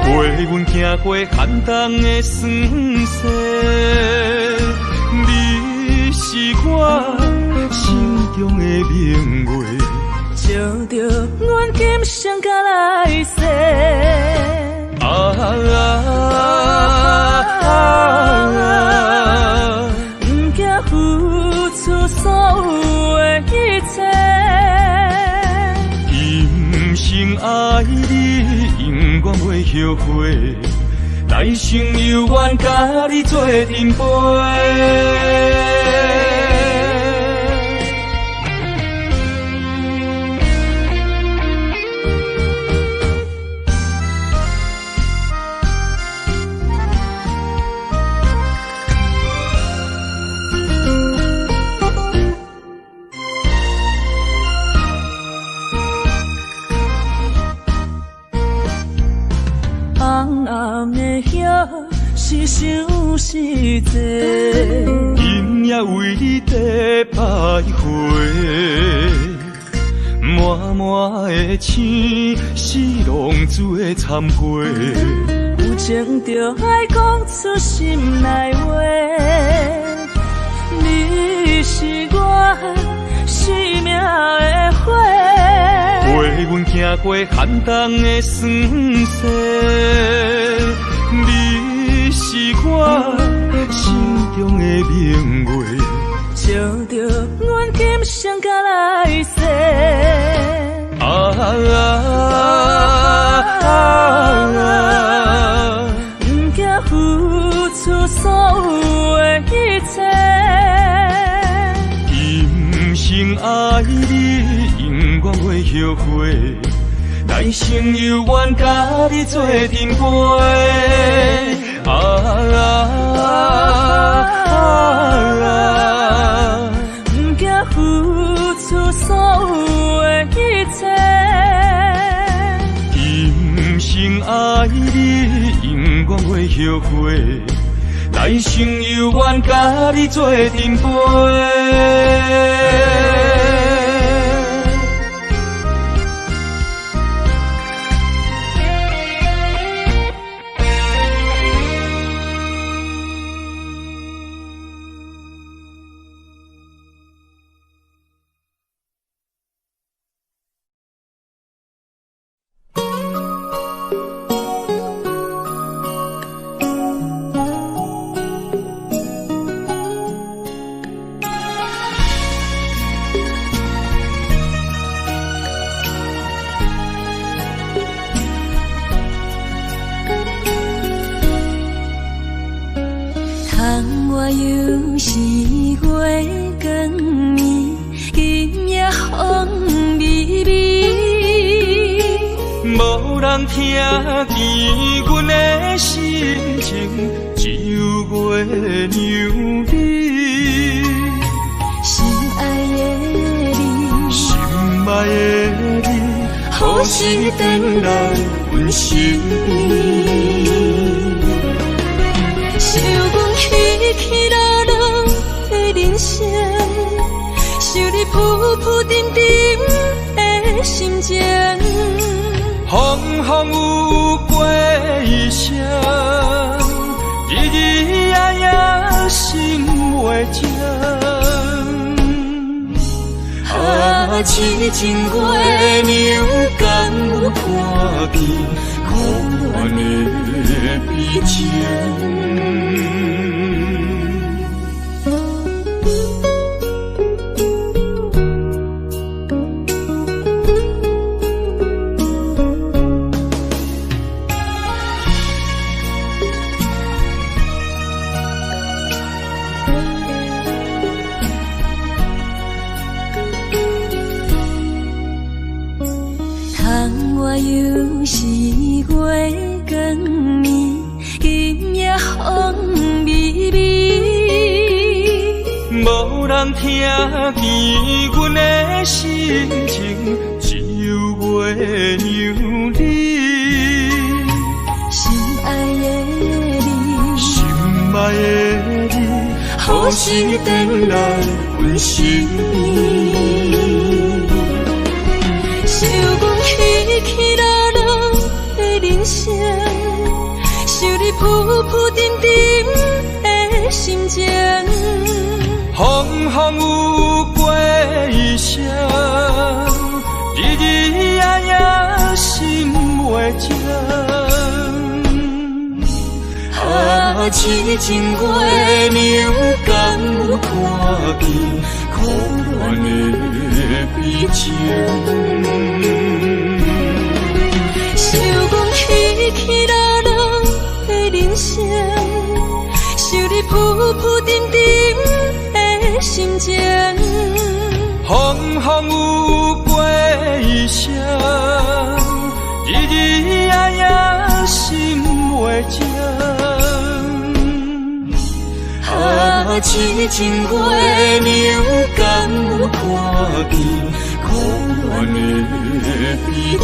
陪阮行过寒冬的酸涩，你是我心中的明月，照着阮今生甲来世。不惊付出所有的一切，今生爱你，永远袂后悔。来生有缘，甲你做阵陪。红红的叶是想是多，今夜为你在徘徊，满满的青是浪做参过。有情就爱讲出心内话，你是我生命的花，陪阮行过寒冬的酸涩，你是我心中的明月，照着阮今生甲来世。不惊付出所有的一切，今生爱你，永远袂后悔。来生有缘，甲你做阵陪。不惊付出所有的一切，今生爱你，永远袂后悔。来生有缘，甲你做阵陪。我又是月光暝，今夜风微微，无人听见阮的心情，只有月娘你。心爱的你，心爱的你，何时回来阮身边？想阮起起落落的人生，想你浮浮沉沉的心情。风风有过一生，日日夜夜心袂静。痴情月娘敢有看见苦恋的悲情？我又是月光暝，今夜风微微，人听见阮的心情，只有月娘你。心爱的你，心爱的你，何时回来阮身边？想阮起起落落的人生，想你浮浮沉沉的心情。风风有过一声，日日夜夜心袂静。啊，痴情月娘敢有看见苦恋的悲情？想阮起起落落的人生，想你浮浮沉沉的心情。风风有过一声，日日夜夜心袂静。啊，痴情月娘敢有看见苦恋的悲情？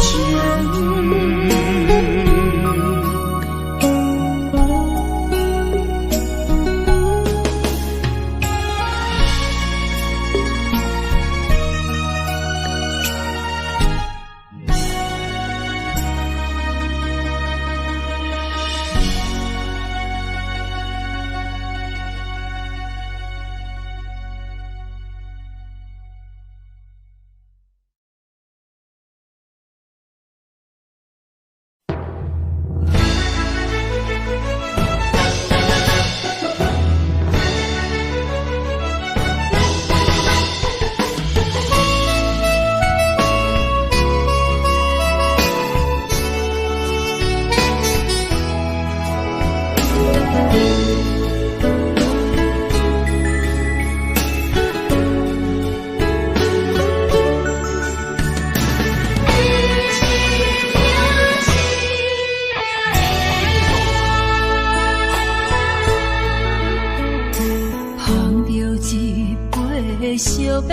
烧白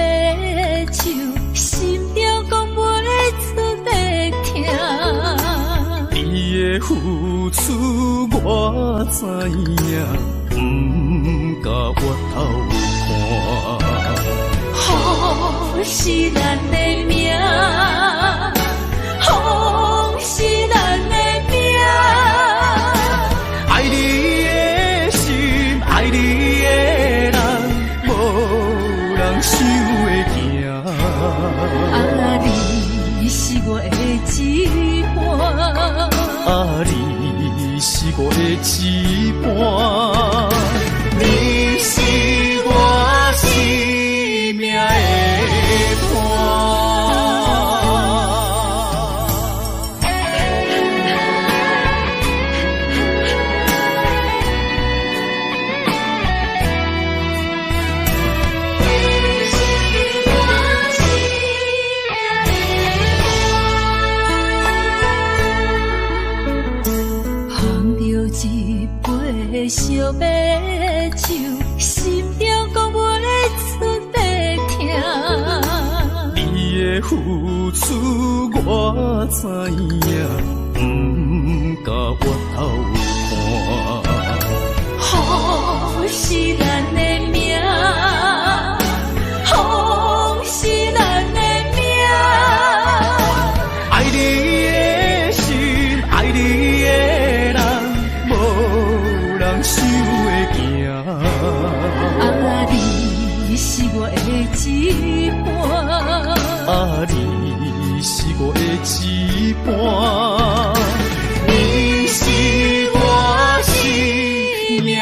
酒，心中讲袂出的痛。你的付出我知影，不甲我偷看。好是咱的命，好是咱的命。爱你的心，爱你的人，无人想会行。啊，你是我的一半。啊，你是我的一半，你是我生命的伴。烧白酒，心中讲袂出的痛。你的付出我知影，不甲我偷看。好是咱的命，好是咱的命。爱你的心，爱你的人，无人想会行。啊，你是我的一半。啊，你是我的一半，你是我生命的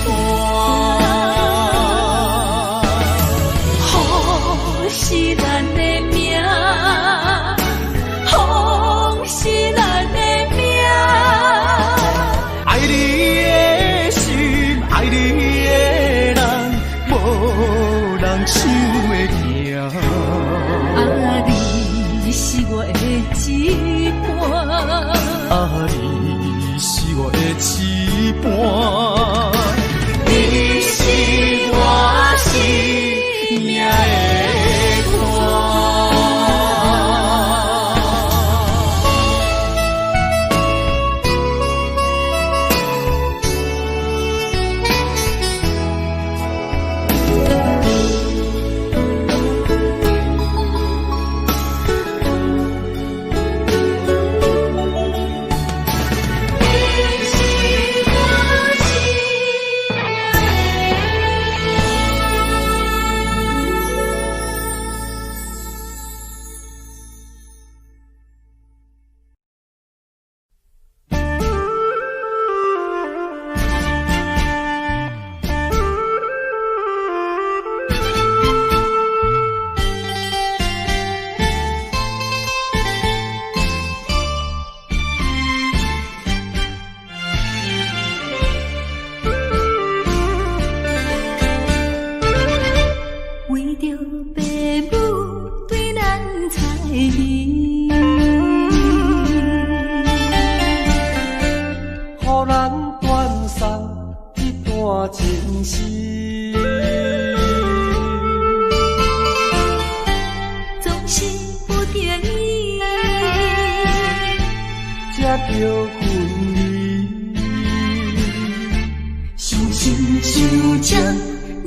伴。好是咱的命，好是咱的命。爱你的心，爱你的人，无人想会行。啊，你是我的一半。啊，你是我的一半，你是我生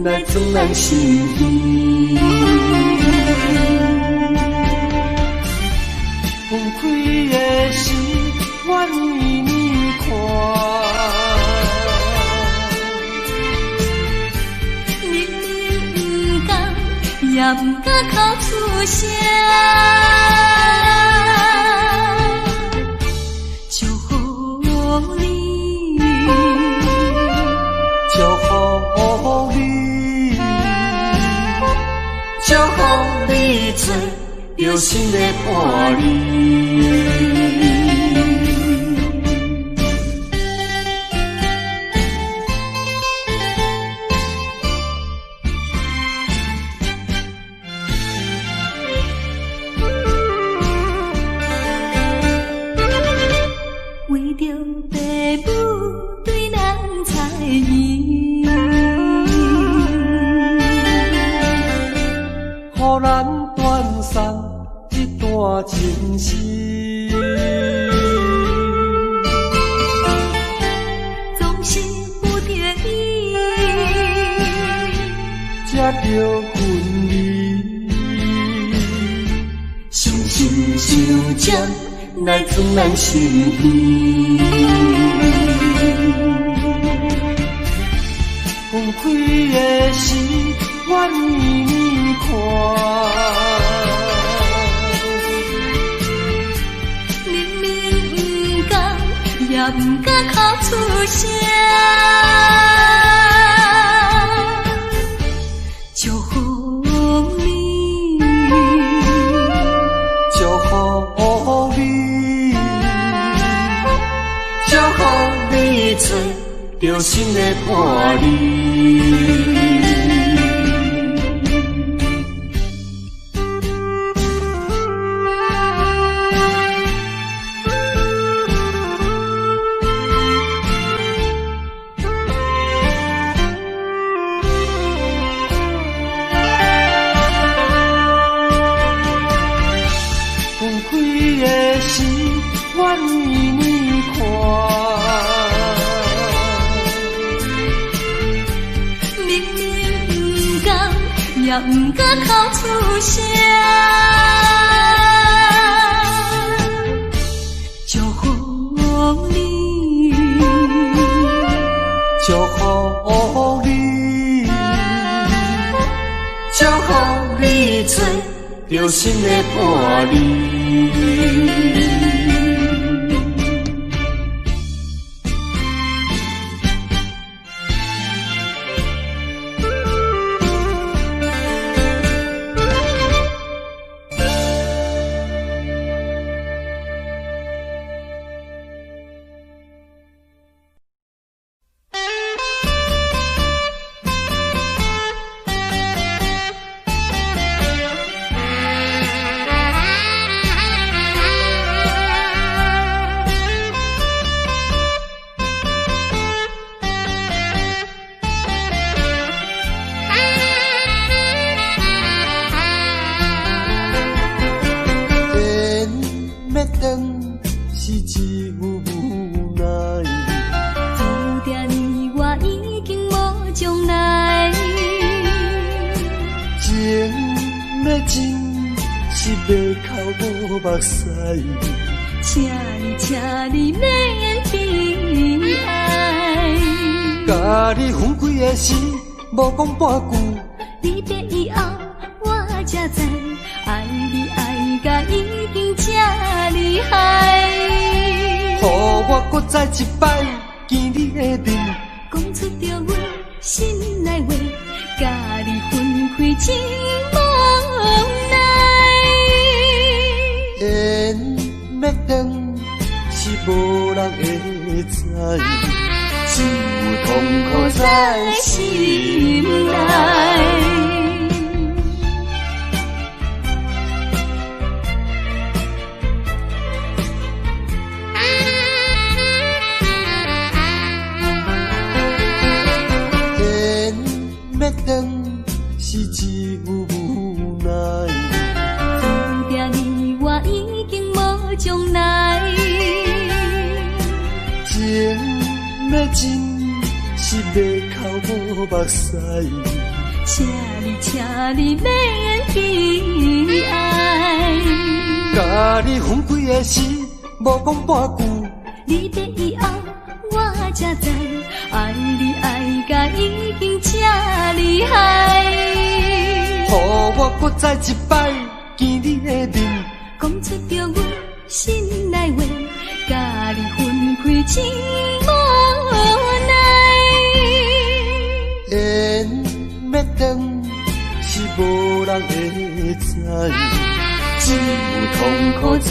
来装咱心耳。放开的心，愿意你看。明明不敢，也不敢口出声。祝福你，祝福你，祝福你做着新的伴侣。为着父母对咱猜疑，予咱断送一段情丝。总是不得已，才着分离。心心相接，来装咱心意。放开的心，愿意你看。明明不敢，也不敢口出声。祝福你，祝福你，祝福你做着新的伴侣。放开的心，愿意你看。明明不敢，也不敢口出声。祝福你，祝福你，祝福你做着新的伴侣。是一无奈，注定我已经无将来。情要真是要哭无目屎，请你免悲哀。甲你分开的时，无讲半句。离别以后，我才知爱你爱甲已经这厉害。予我搁再一摆见你的面，讲出着阮心内话，甲你分开真无奈。缘要断是无人会知，只有痛苦在心内。是一无奈，注定我已经无将来。情要真是要哭无目屎。请你免悲哀。甲你分开的时，无讲半句。你的以后，我才知，爱你爱甲已经这厉害。予我搁再一摆见你的面，讲出着阮心内话，甲你分开真无奈。缘要断是无人会知，只有痛苦在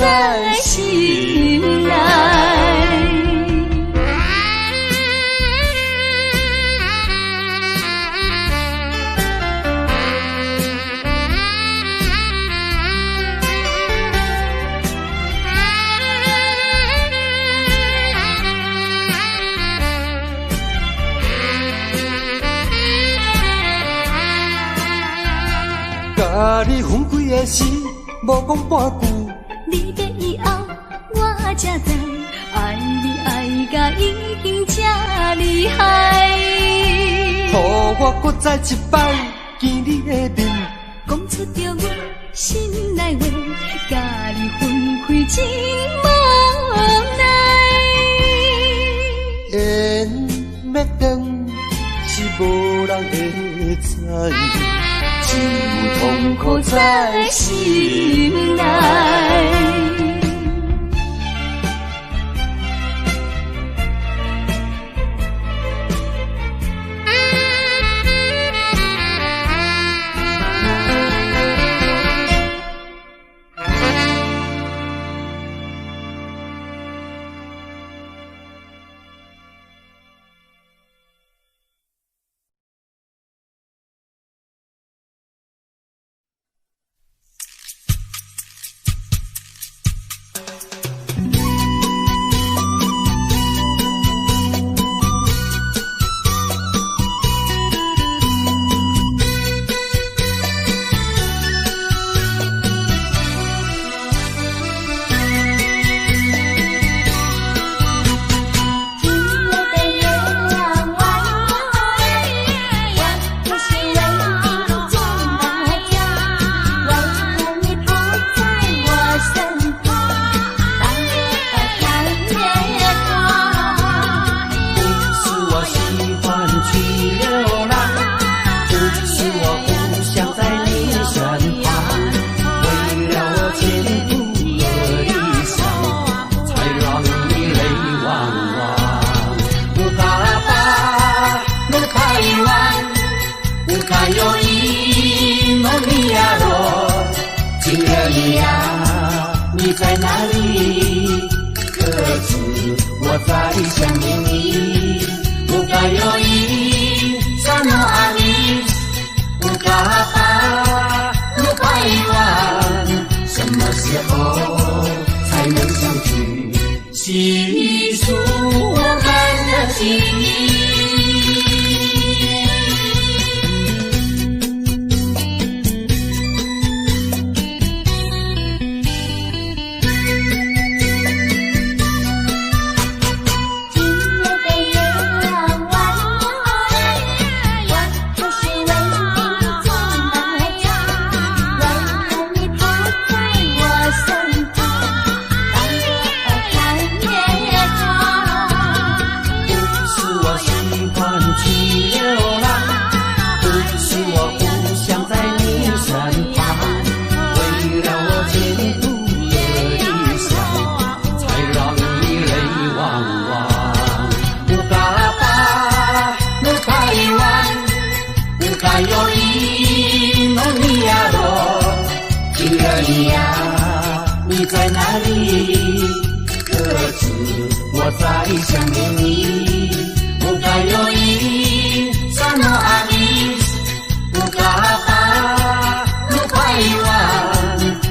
心内。甲你分开的时，无讲半句。你的以后，我才知，爱你爱甲已经这厉害。予我搁再一摆见你的面，讲出着阮心内话，甲你分开真无奈。缘要断是无人会知，只有痛苦在心内。在哪里？可知我在想念你？不该有一刹那阿弥，不该把路拐弯，什么时候才能相聚？细数我们的情谊。你在哪里？可知我在想念你？不该有一刹那阿弥，不该把路拐弯，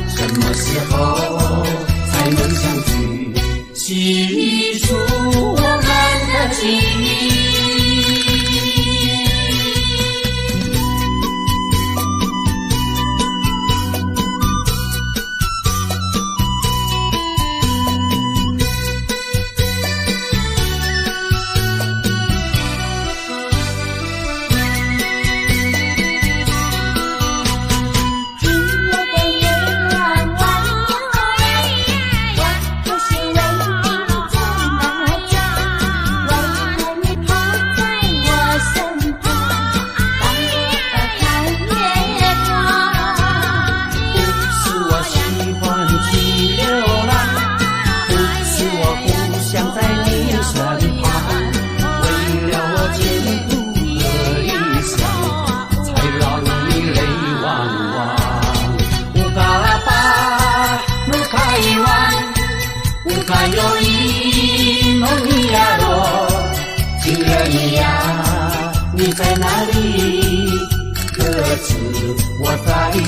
什么时候才能相聚？细数我们的情谊。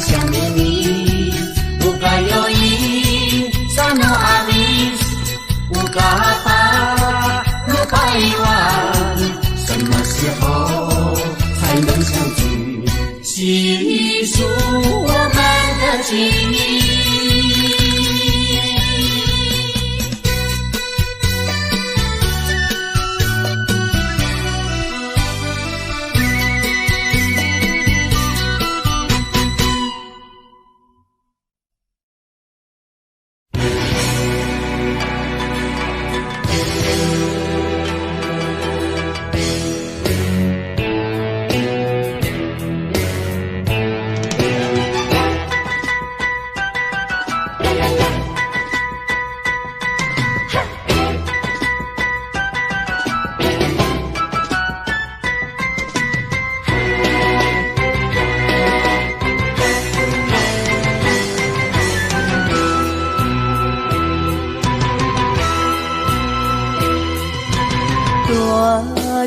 想念你，不该有因，沙诺阿米，无嘎巴，那百万，什么时候才能相聚？细数我们的记忆。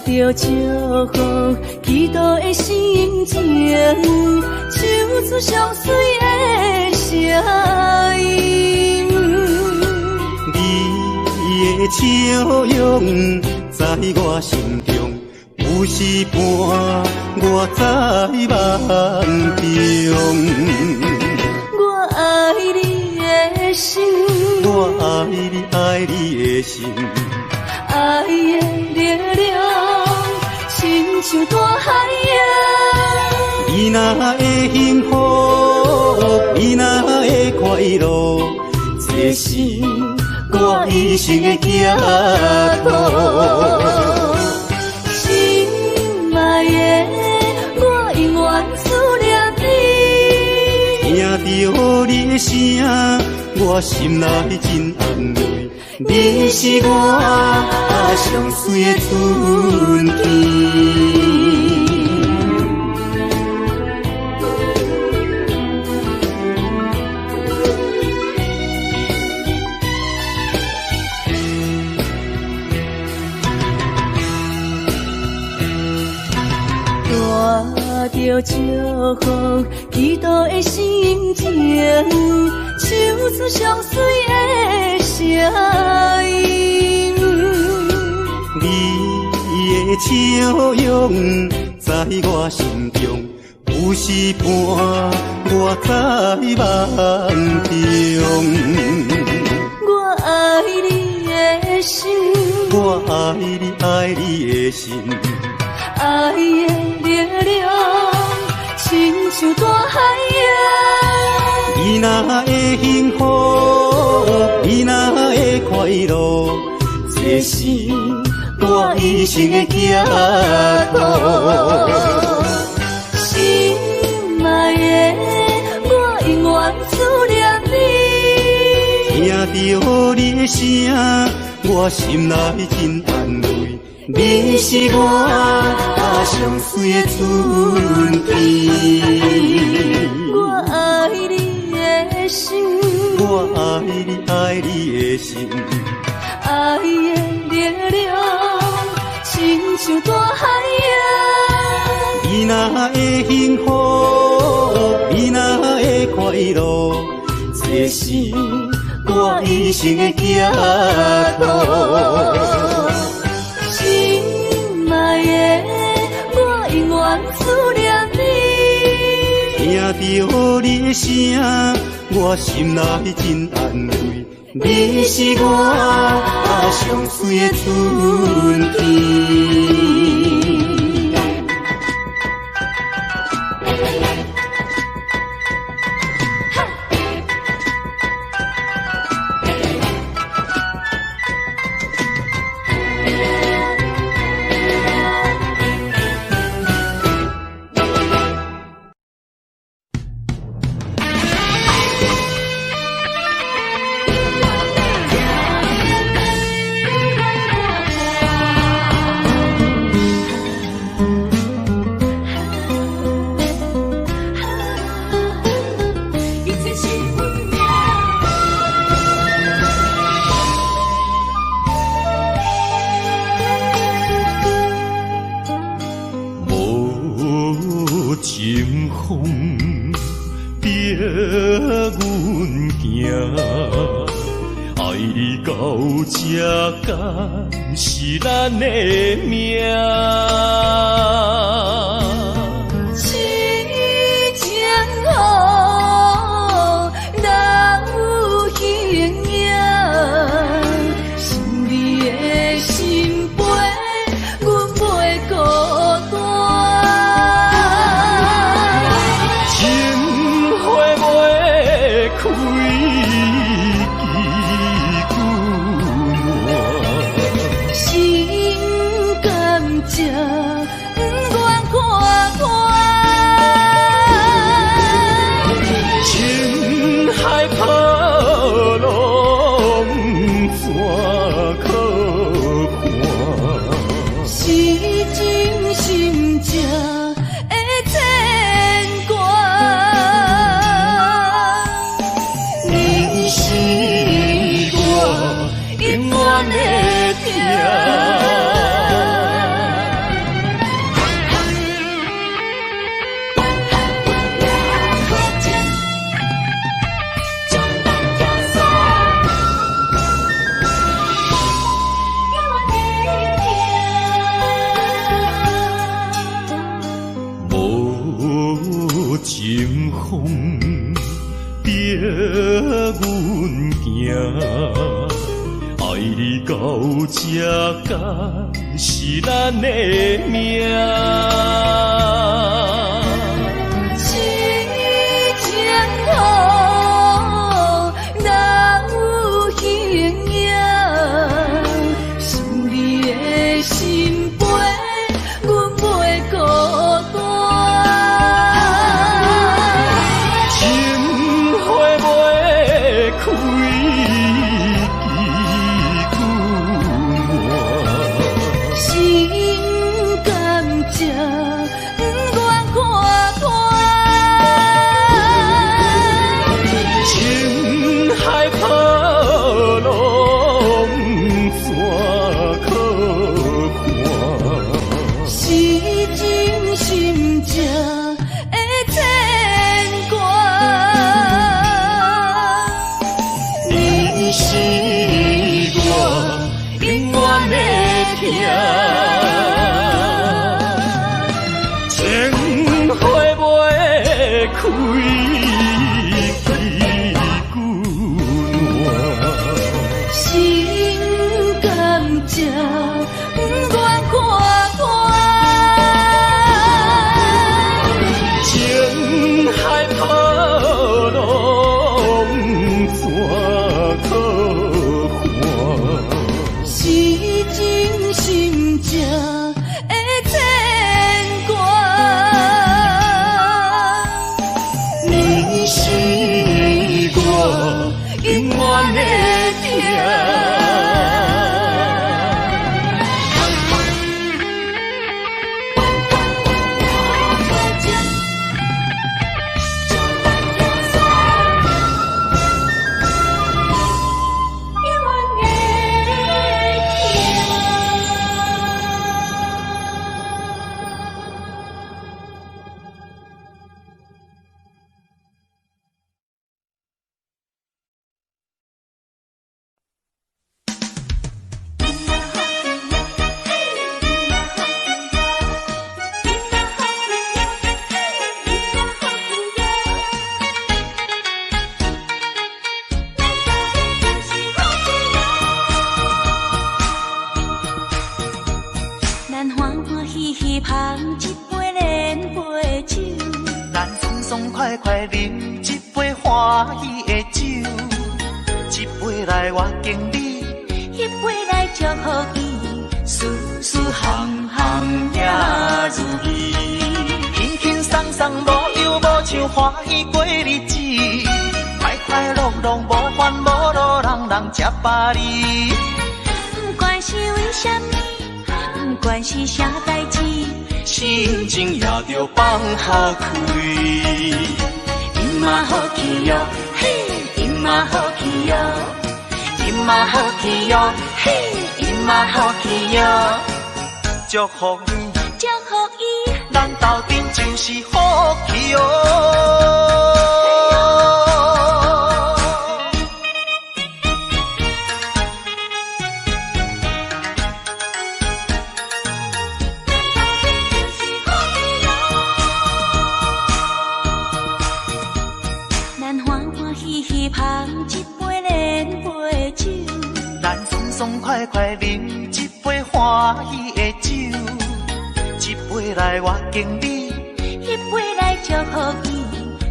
着祝福祈祷的心情，唱出相随的声音。你的笑容在我心中，有时伴我在梦中。我爱你的心，我爱你，爱你的心。爱的力量，亲像大海洋。你若会幸福，你若会快乐，这是我一生的寄托。心爱的，我永远思念你。听着你的声，我心内真安慰。你是我上水的春天。带着祝福祈祷的心情，唱出相随的声音。你的笑容在我心中，有时伴我在梦中。我爱你的心，我爱你，爱你的心。爱的力量，亲像大海洋。你若会幸福，你若会快乐，这是我一生的寄托。心爱的，我永远思念你。听着你的声，我心内真安慰。你是我上水的春天。我爱你的心，我爱你，爱你的心。爱的力量，亲像大海洋。你若会幸福，你若会快乐，这是我一生的寄托。心爱的，我永远思念你。听着你的声，我心内真安慰。你是我上水的春天。别阮行，爱你到这敢是咱的命。痴情好，哪有形影？心里的心悲，阮袂孤单。情花袂开，心甘情不愿看看，情海波浪怎可看？是真心正的牵挂。你是我永远的疼。无情风别阮行，爱你到这敢是咱的命。痴情好，哪有形影？心里的心悲，阮袂孤单。情花袂开，心甘情不愿看看，情海波浪怎可看？是真心正的牵挂。你是我永远的疼。情花袂开，心甘情不愿看看，情海波浪怎可看？是真心正的牵挂。你是我永远的疼。咱欢欢喜喜捧一杯连杯酒，咱爽爽快快饮一杯欢喜的酒，一杯来我敬你，一杯来祝福伊，事事行行也如意，轻轻松松无忧无愁，欢喜过日子，快快乐乐无烦无恼，人人吃饱哩。不管是为什么，不管是啥代志，心情也着放下开。嘛好气哟，嘿，伊嘛好气哟，伊嘛好气哟，嘿，伊嘛好气哟。祝福你，祝福伊，咱斗阵就是好气哦。爽快快饮一杯欢喜的酒，一杯来我敬你，一杯来祝福伊，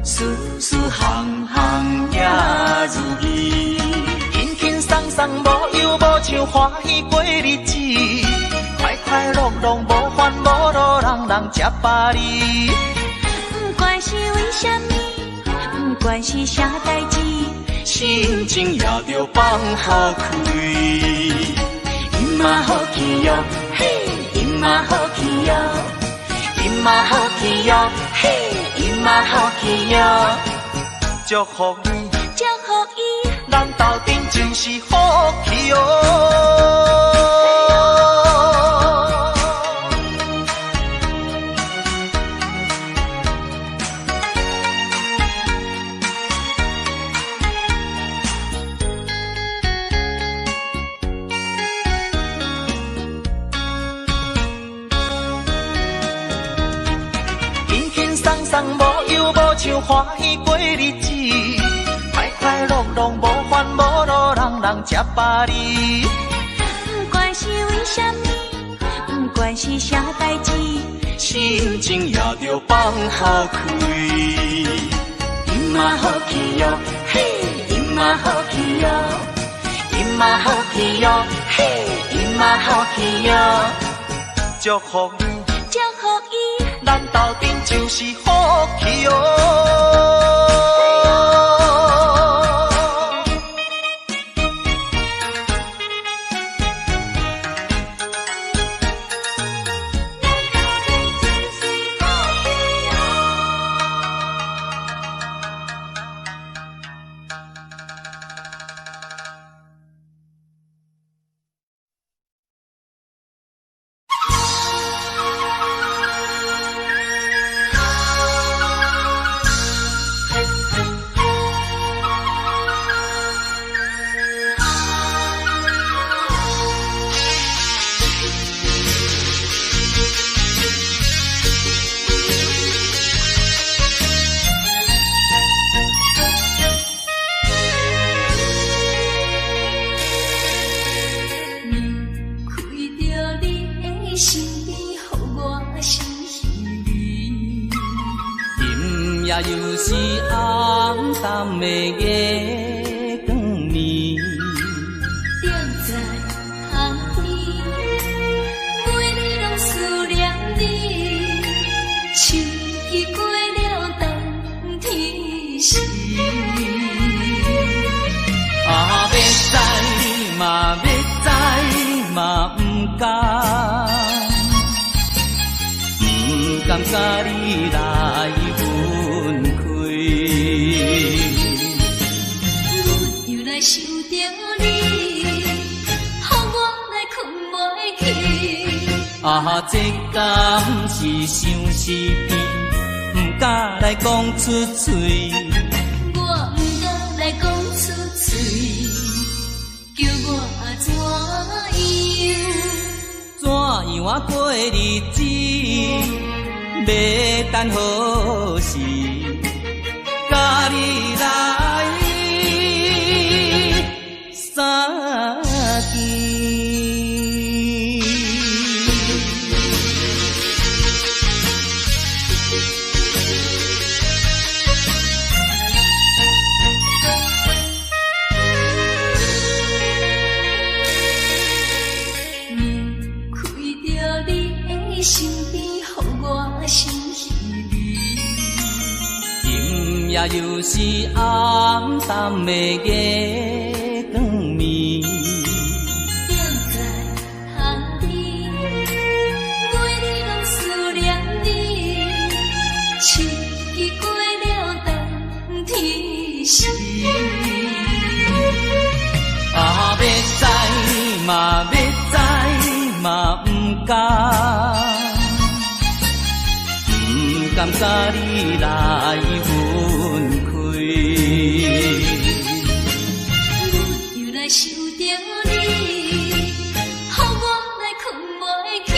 事事行行也如意，轻轻松松无忧无愁，欢喜过日子，快快乐乐无烦无恼，人人吃饱哩。不管是为什么，不管是啥代志，心情也着放好开。因嘛好气哟，嘿，因嘛好气哟，因嘛好气哟，嘿，因嘛好气哟，祝福你，祝福伊，咱斗阵就是好气哟。无忧无愁，欢喜过日子，快快乐乐，无烦无恼，人人吃饱哩。不管是为什么，不管是啥代志，心情也着放好开。因嘛好气哟，嘿，因嘛好气哟，因嘛好气哟，嘿，因嘛好气哟，祝福你，祝福伊，咱斗阵就是好气哟。又是暗淡的月光暝，踮在巷边，每日拢思念你，秋已过了冬天时。啊，要知嘛要知嘛不敢，不甘甲你来分开。阮又来想着你，予我来困袂去。啊，这敢是相思悲，不敢来讲出嘴。我不敢来讲出嘴，叫我怎样？怎样啊过日子？要等何时？甲你来相见。身边，予我心稀微。今夜又是暗淡的月光暝，踮在巷边，每日拢思念你。秋已过了冬天时，啊，要知嘛要知嘛不敢。不甘甲你来分开，阮又来想着你，予我来困袂去。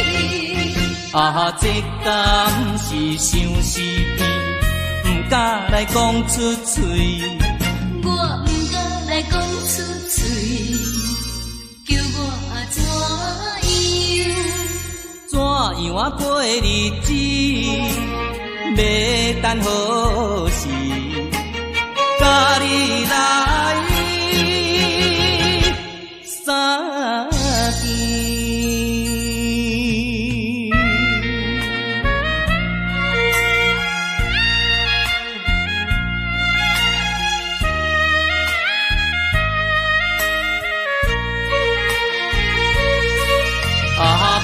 啊，这敢是相思悲，不敢来讲出嘴。我不敢来讲出嘴，叫我怎样啊过日子，要等何时？甲你来相见。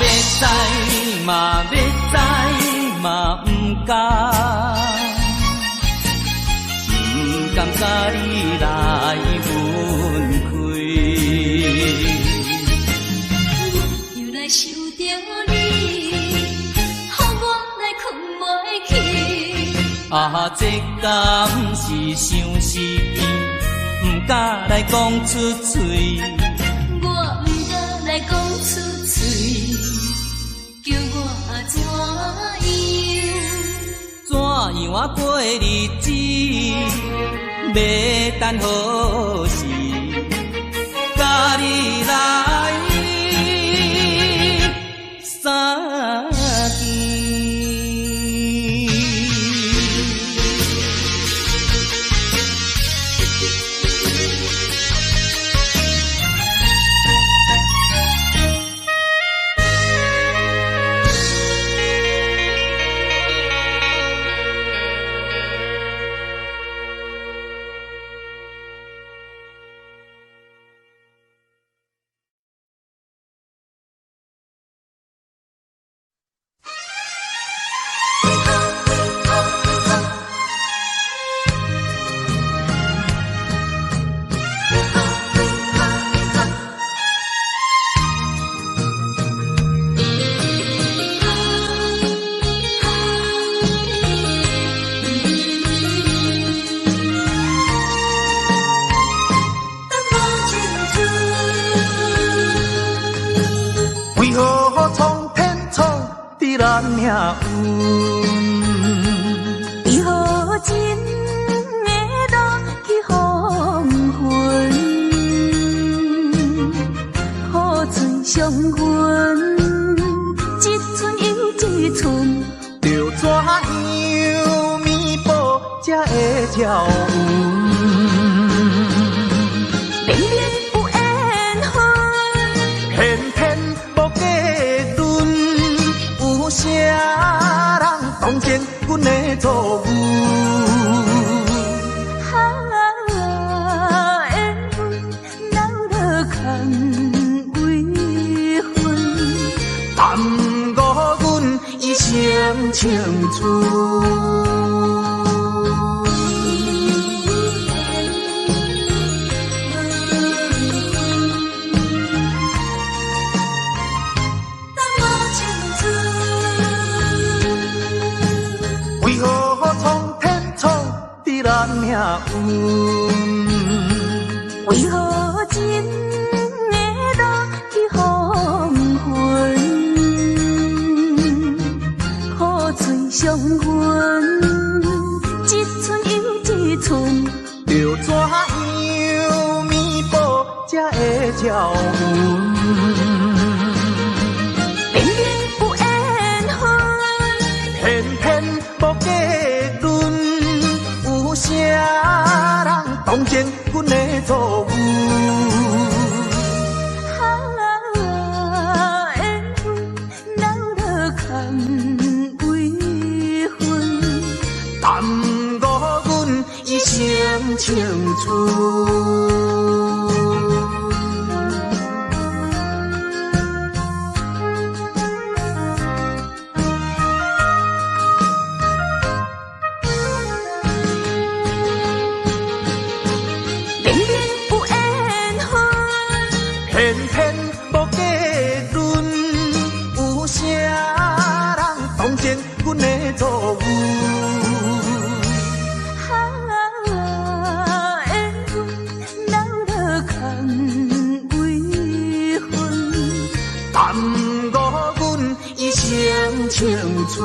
要知嘛，要知嘛，不甘甲你来分开。又来想着你，予我来困袂去。这敢是相思意，不敢来讲出嘴。我不敢来讲出嘴，叫我怎样啊过日子，要等何时？甲你来相见。为何苍天创伫咱命运？为何真会落去黄昏？雨水伤痕，一寸又一寸，着怎样弥补才会照运？明明有缘分，偏偏无计阵，有啥人当前阮的错误？缘分留落空为分，耽误阮一生青春。为何苍天创伫咱命运？为何真会落去黄昏？雨水伤痕，一寸又一寸，着怎样弥补才会照运？明明有缘分，偏偏无计阵，有啥人当前阮的错误？缘分留落空为分，耽误阮一生青春。明明有缘分，偏偏无计阵，有啥人当前阮的错误？缘分留落空为分，耽误阮一生青春。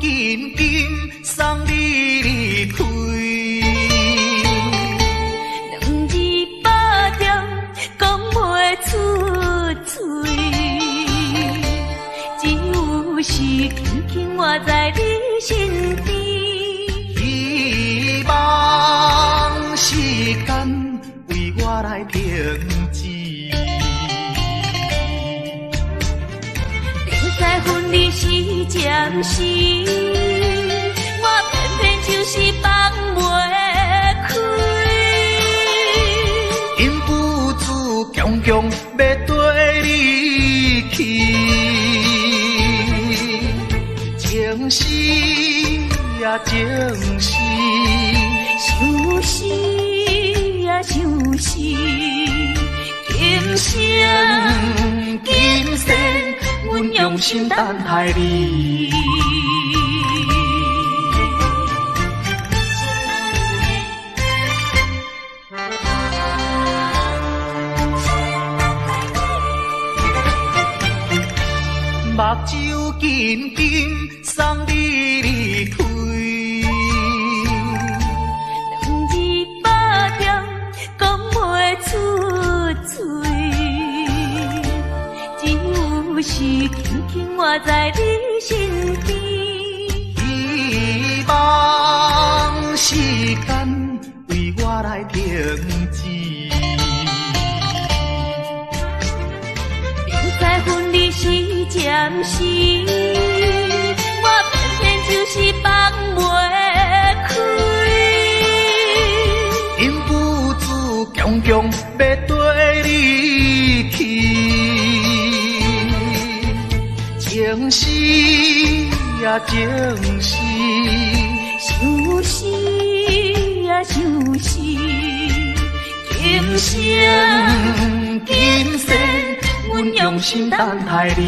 紧紧送你离开。两字百点讲袂出嘴，只有是轻轻活在你身边。希望时间为我来平治。在分离时暂时，我偏偏就是放袂开。因父子强强要跟你去，情是呀情是，想死呀想死，今生今生阮用心等待你。目睭紧紧送你离开。两字百点讲袂出嘴，只有是轻轻活在你身边。希望时间为我来平治。在分离时暂时，我偏偏就是放袂开。因父子强强要跟你去，情是呀情是，想死呀想死，今生今生阮用心等待你。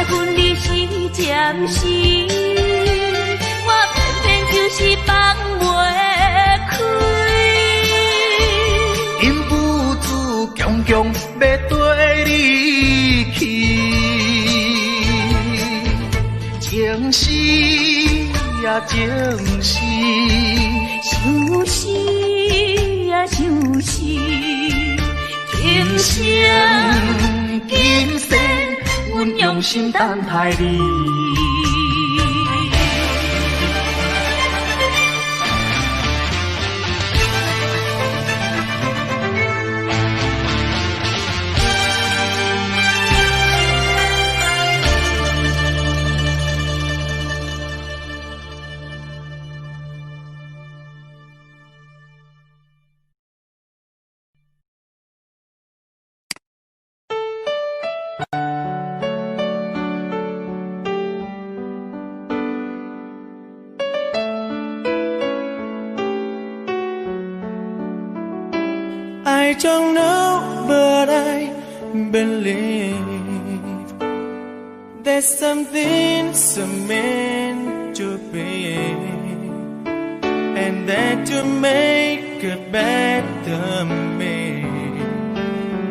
分离时暂时，我偏偏就是放袂开。因父子强强要跟你去，情是呀情是，想死呀想死，今生今生阮用心等待你。I don't know, but I believe there's something so meant to be, and that to make a better me.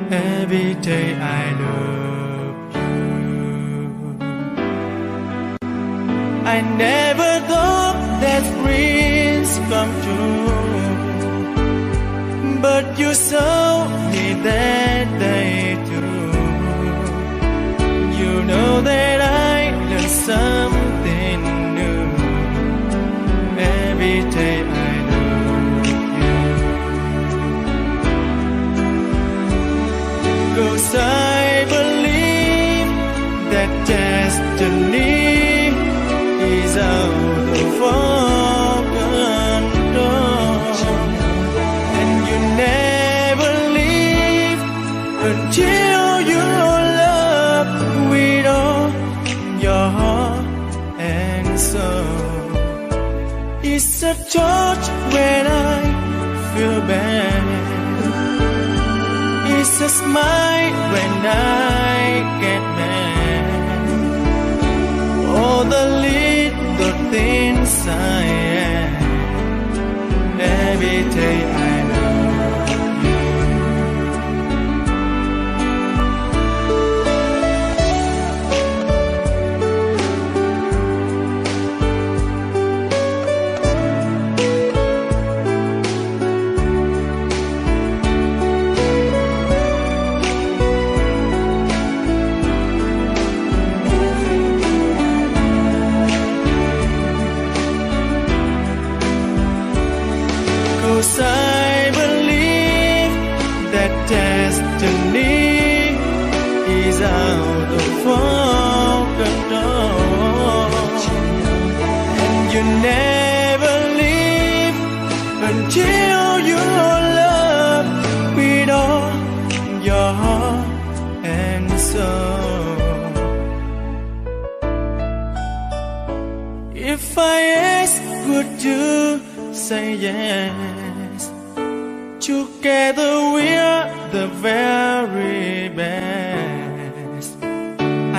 Every day I love you. I never thought that dreams come true, but you saw me that day too. You know that I learned something new. Every day I love you. 'Cause I believe that destiny is out of our control, and you never leave until your love with all a touch when I feel bad. It's a smile when I get mad. All the little things I am. Every day I love you. I believe that destiny is out of our control, and you never leave until you love with all your heart and soul. If I ask, would you say yes? Together we're the very best.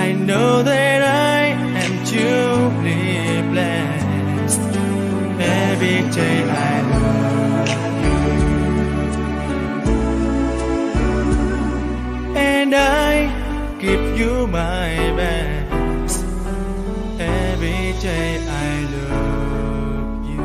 I know that I am truly blessed. Every day I love you, and I give you my best. Every day I love you.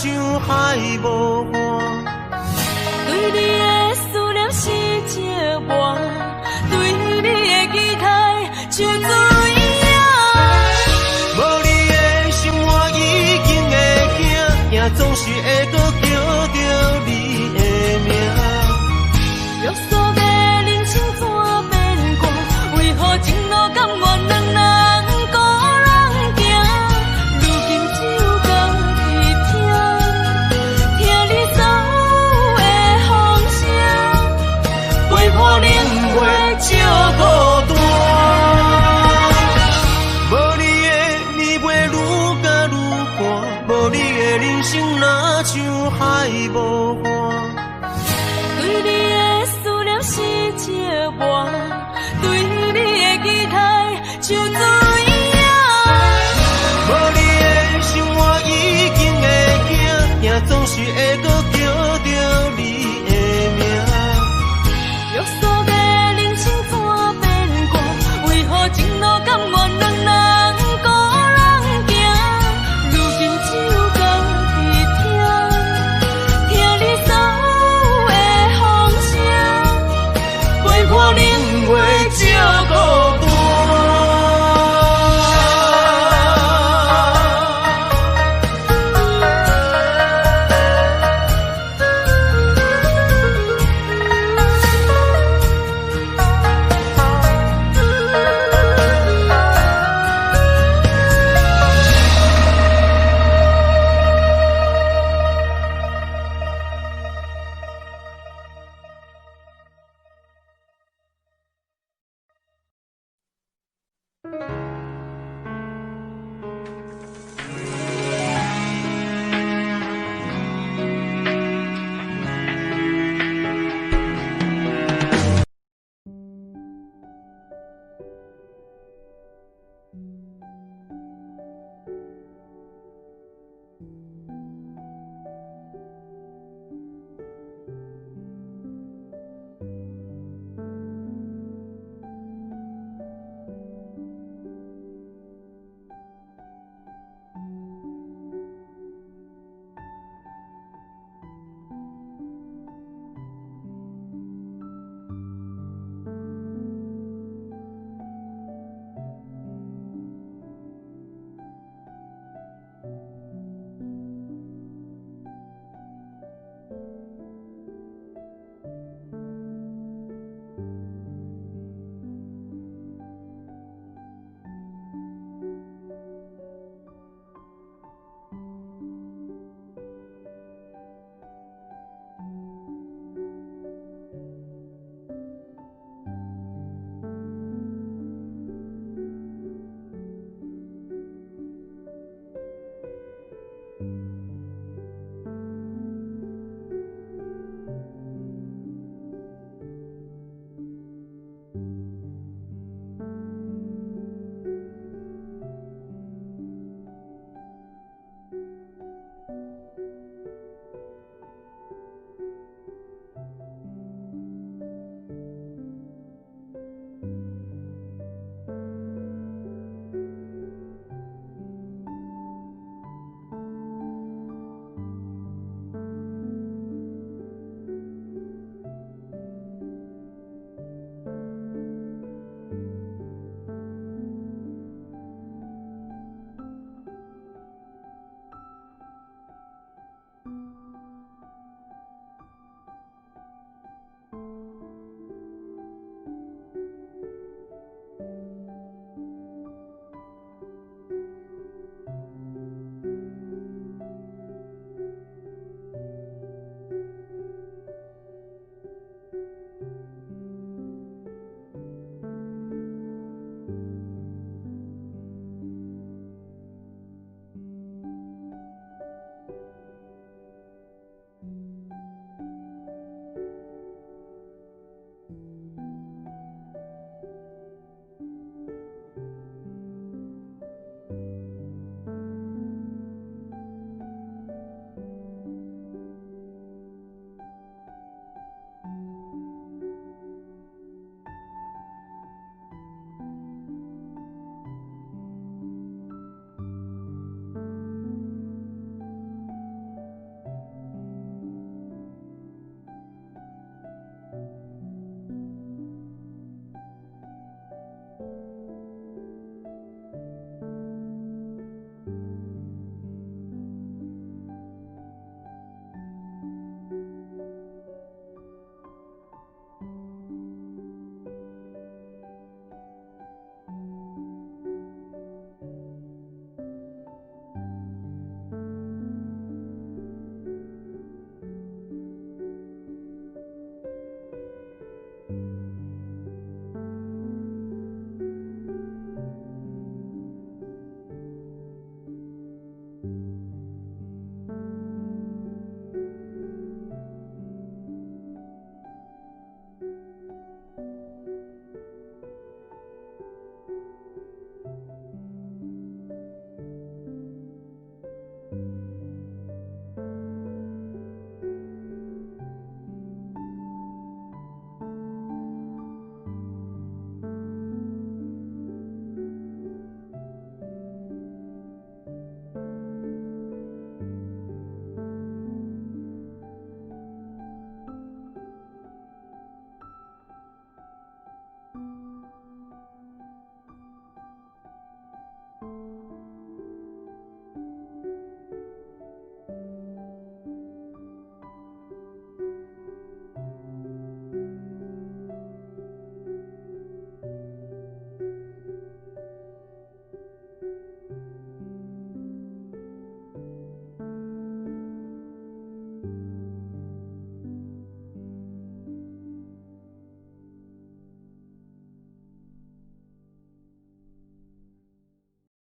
像海无岸。对你的思念是一碗，对你的期待像水影。无你的心我已经会惊，惊总是会搁叫着你的名。约束的人生怎变过？为何前路甘愿两人孤人行？如今只有家己听，听你走的风声，陪破冷月照孤单。无你的暝袂愈加愈寒，无你的人生若像海无岸。对你的思念是一碗，对你的期待像水影。无你的心我已经会惊，惊总是会搁